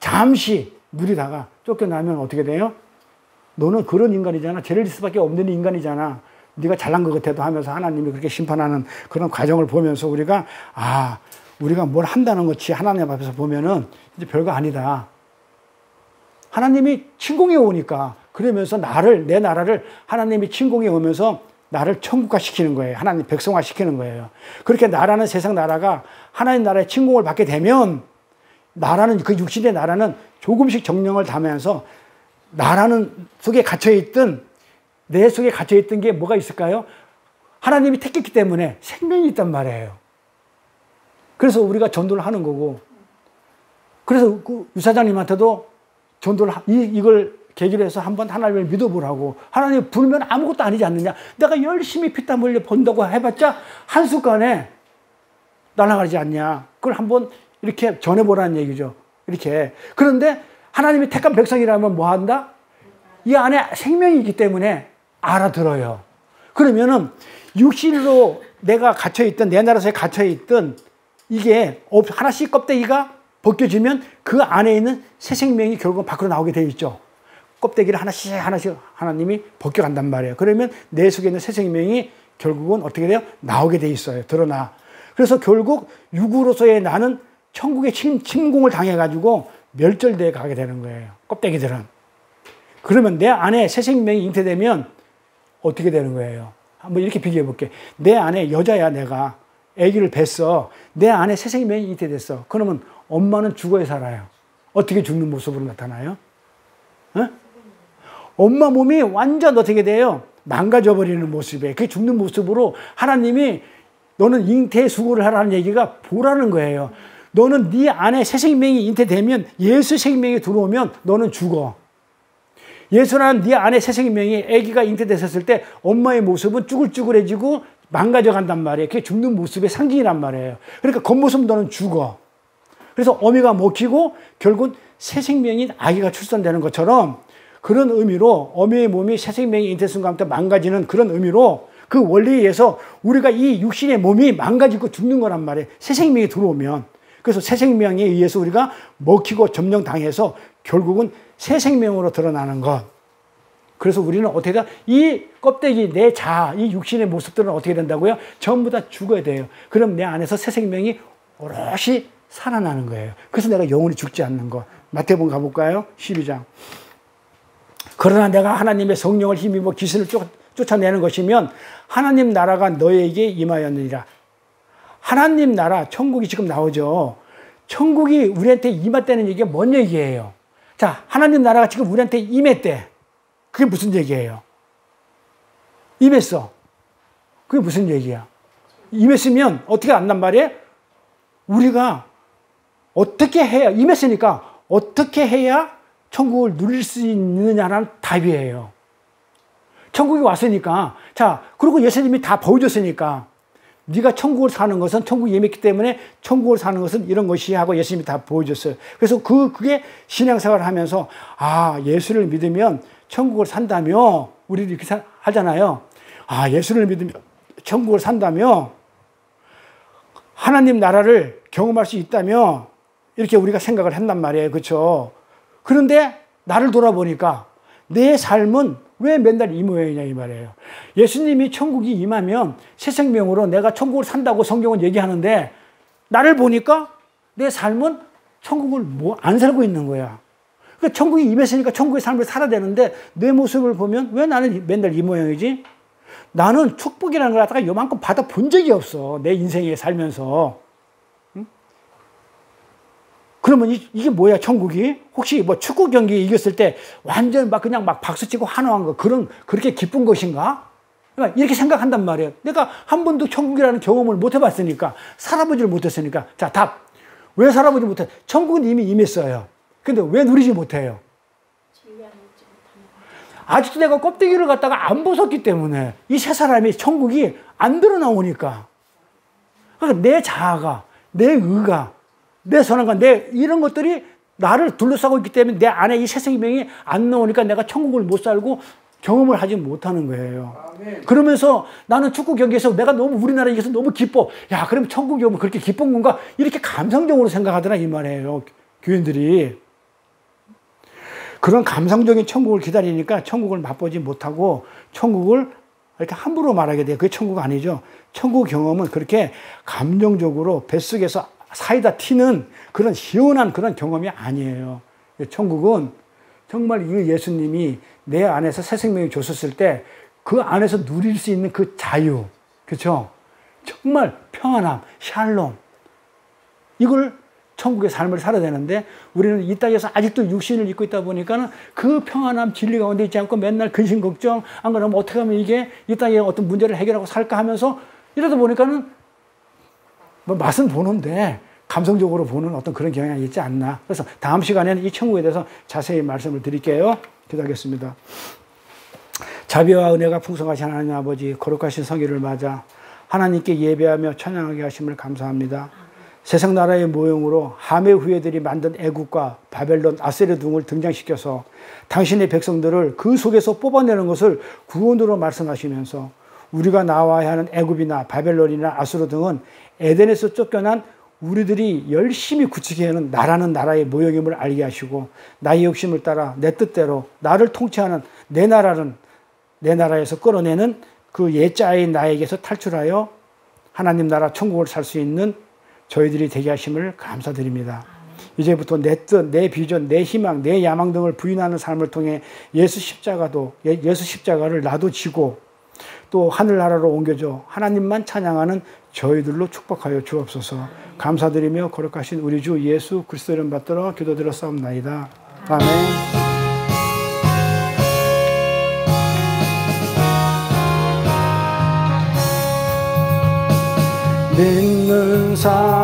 잠시 누리다가 쫓겨나면 어떻게 돼요? 너는 그런 인간이잖아. 죄를 질 수밖에 없는 인간이잖아. 네가 잘난 것 같아도 하면서 하나님이 그렇게 심판하는 그런 과정을 보면서 우리가 뭘 한다는 것이 하나님 앞에서 보면은 이제 별거 아니다. 하나님이 침공해 오니까 그러면서 내 나라를 하나님이 침공해 오면서 나를 천국화 시키는 거예요. 하나님 백성화 시키는 거예요. 그렇게 나라는 세상 나라가 하나님 나라의 침공을 받게 되면 나라는 그 육신의 나라는 조금씩 정령을 담으면서 나라는 속에 갇혀있던, 내 속에 갇혀있던 게 뭐가 있을까요? 하나님이 택했기 때문에 생명이 있단 말이에요. 그래서 우리가 전도를 하는 거고, 그래서 그 유사장님한테도 전도를, 이걸 계기로 해서 한번 하나님을 믿어보라고. 하나님 부르면 아무것도 아니지 않느냐. 내가 열심히 피땀 흘려 번다고 해봤자 한순간에 날아가지 않냐. 그걸 한번 이렇게 전해보라는 얘기죠. 이렇게. 그런데 하나님이 택한 백성이라면 뭐 한다? 이 안에 생명이 있기 때문에 알아들어요. 그러면은 육신으로 내가 갇혀있던, 내 나라에 갇혀있던 이게 하나씩 껍데기가 벗겨지면 그 안에 있는 새 생명이 결국 밖으로 나오게 되어 있죠. 껍데기를 하나씩 하나님이 벗겨간단 말이에요. 그러면 내 속에 있는 새 생명이 결국은 어떻게 돼요? 나오게 돼 있어요. 드러나. 그래서 결국 육으로서의 나는 천국의 침공을 당해가지고 멸절되어 가게 되는 거예요. 껍데기들은. 그러면 내 안에 새 생명이 잉태되면 어떻게 되는 거예요? 한번 이렇게 비교해 볼게. 내 안에 여자야, 내가. 아기를 뱄어. 내 안에 새 생명이 잉태됐어. 그러면 엄마는 죽어야 살아요. 어떻게 죽는 모습으로 나타나요? 엄마 몸이 완전 어떻게 돼요? 망가져 버리는 모습에, 그게 죽는 모습으로 하나님이 너는 잉태 수고를 하라는 얘기가 보라는 거예요. 너는 네 안에 새 생명이 잉태되면, 예수 생명이 들어오면 너는 죽어. 예수라는 네 안에 새 생명이, 아기가 잉태됐었을 때 엄마의 모습은 쭈글쭈글해지고 망가져 간단 말이에요. 그게 죽는 모습의 상징이란 말이에요. 그러니까 겉모습 너는 죽어. 그래서 어미가 먹히고 결국은 새 생명인 아기가 출산되는 것처럼, 그런 의미로 어미의 몸이 새 생명이 잉태 순간부터 망가지는 그런 의미로, 그 원리에 의해서 우리가 이 육신의 몸이 망가지고 죽는 거란 말이에요. 새 생명이 들어오면. 그래서 새 생명에 의해서 우리가 먹히고 점령당해서 결국은 새 생명으로 드러나는 것. 그래서 우리는 어떻게 돼? 이 껍데기, 내 자아, 이 육신의 모습들은 어떻게 된다고요? 전부 다 죽어야 돼요. 그럼 내 안에서 새 생명이 오롯이 살아나는 거예요. 그래서 내가 영원히 죽지 않는 것. 마태복음 가볼까요? 12장. 그러나 내가 하나님의 성령을 힘입어 귀신을 쫓아내는 것이면 하나님 나라가 너에게 임하였느니라. 하나님 나라, 천국이 지금 나오죠. 천국이 우리한테 임했다는 얘기가 뭔 얘기예요? 자, 하나님 나라가 지금 우리한테 임했대. 그게 무슨 얘기예요? 임했어. 그게 무슨 얘기야? 임했으면 어떻게 안단 말이에요? 우리가 어떻게 해야, 임했으니까 어떻게 해야 천국을 누릴 수 있느냐라는 답이에요. 천국에 왔으니까. 자, 그리고 예수님이 다 보여줬으니까. 네가 천국을 사는 것은 천국이 임했기 때문에 천국을 사는 것은 이런 것이 하고 예수님이 다 보여줬어요. 그래서 그게 신앙생활을 하면서 아, 예수를 믿으면 천국을 산다며 우리 이렇게 하잖아요. 아, 예수를 믿으면 천국을 산다며 하나님 나라를 경험할 수 있다며 이렇게 우리가 생각을 했단 말이에요. 그렇죠? 그런데 나를 돌아보니까 내 삶은 왜 맨날 이 모양이냐 이 말이에요. 예수님이 천국이 임하면 새 생명으로 내가 천국을 산다고 성경은 얘기하는데 나를 보니까 내 삶은 천국을 안 살고 있는 거야. 그러니까 천국이 임했으니까 천국의 삶을 살아야 되는데 내 모습을 보면 왜 나는 맨날 이 모양이지? 나는 축복이라는 걸 갖다가 요만큼 받아본 적이 없어. 내 인생에 살면서. 응? 그러면 이게 뭐야, 천국이? 혹시 뭐 축구 경기 이겼을 때 완전 막 그냥 막 박수치고 환호한 거, 그렇게 기쁜 것인가? 그러니까 이렇게 생각한단 말이에요. 내가 한 번도 천국이라는 경험을 못 해봤으니까, 살아보지를 못했으니까. 자, 답. 왜 살아보지 못해? 천국은 이미 임했어요. 근데 왜 누리지 못해요? 아직도 내가 껍데기를 갖다가 안 벗었기 때문에 이 세 사람이 천국이 안 드러나오니까. 그러니까 내 자아가, 내 의가, 내 선함과 이런 것들이 나를 둘러싸고 있기 때문에 내 안에 이 새 생명이 안 나오니까 내가 천국을 못 살고 경험을 하지 못하는 거예요. 아멘. 그러면서 나는 축구 경기에서 내가 너무 우리나라에 이겨서 너무 기뻐. 야, 그럼 천국이 오면 그렇게 기쁜 건가? 이렇게 감성적으로 생각하더라 이 말이에요. 교인들이. 그런 감성적인 천국을 기다리니까 천국을 맛보지 못하고 천국을 이렇게 함부로 말하게 돼요. 그게 천국 아니죠. 천국 경험은 그렇게 감정적으로 뱃속에서 사이다 튀는 그런 시원한 그런 경험이 아니에요. 천국은 정말 이 예수님이 내 안에서 새 생명이 줬었을 때 그 안에서 누릴 수 있는 그 자유, 그렇죠? 정말 평안함, 샬롬, 이걸 천국의 삶을 살아야 되는데 우리는 이 땅에서 아직도 육신을 입고 있다 보니까는 그 평안함 진리 가운데 있지 않고 맨날 근심 걱정 안 그러면 어떻게 하면 이게 이 땅에 어떤 문제를 해결하고 살까 하면서 이러다 보니까는 뭐 맛은 보는데 감성적으로 보는 어떤 그런 경향이 있지 않나. 그래서 다음 시간에는 이 천국에 대해서 자세히 말씀을 드릴게요. 기도하겠습니다. 자비와 은혜가 풍성하신 하나님 아버지, 거룩하신 성의를 맞아 하나님께 예배하며 찬양하게 하심을 감사합니다. 세상 나라의 모형으로 함의 후예들이 만든 애국과 바벨론, 아세르 등을 등장시켜서 당신의 백성들을 그 속에서 뽑아내는 것을 구원으로 말씀하시면서 우리가 나와야 하는 애굽이나 바벨론이나 아수르 등은 에덴에서 쫓겨난 우리들이 열심히 굳히게 하는 나라는 나라의 모형임을 알게 하시고 나의 욕심을 따라 내 뜻대로 나를 통치하는 내 나라에서 끌어내는 그 옛자인 나에게서 탈출하여 하나님 나라 천국을 살 수 있는 저희들이 되게 하심을 감사드립니다. 이제부터 내 뜻, 내 비전, 내 희망, 내 야망 등을 부인하는 삶을 통해 예수 십자가를 나도 지고 또 하늘나라로 옮겨져 하나님만 찬양하는 저희들로 축복하여 주옵소서. 감사드리며 거룩하신 우리 주 예수 그리스도 이름 받들어 기도드렸사옵나이다. 아멘. 믿는 사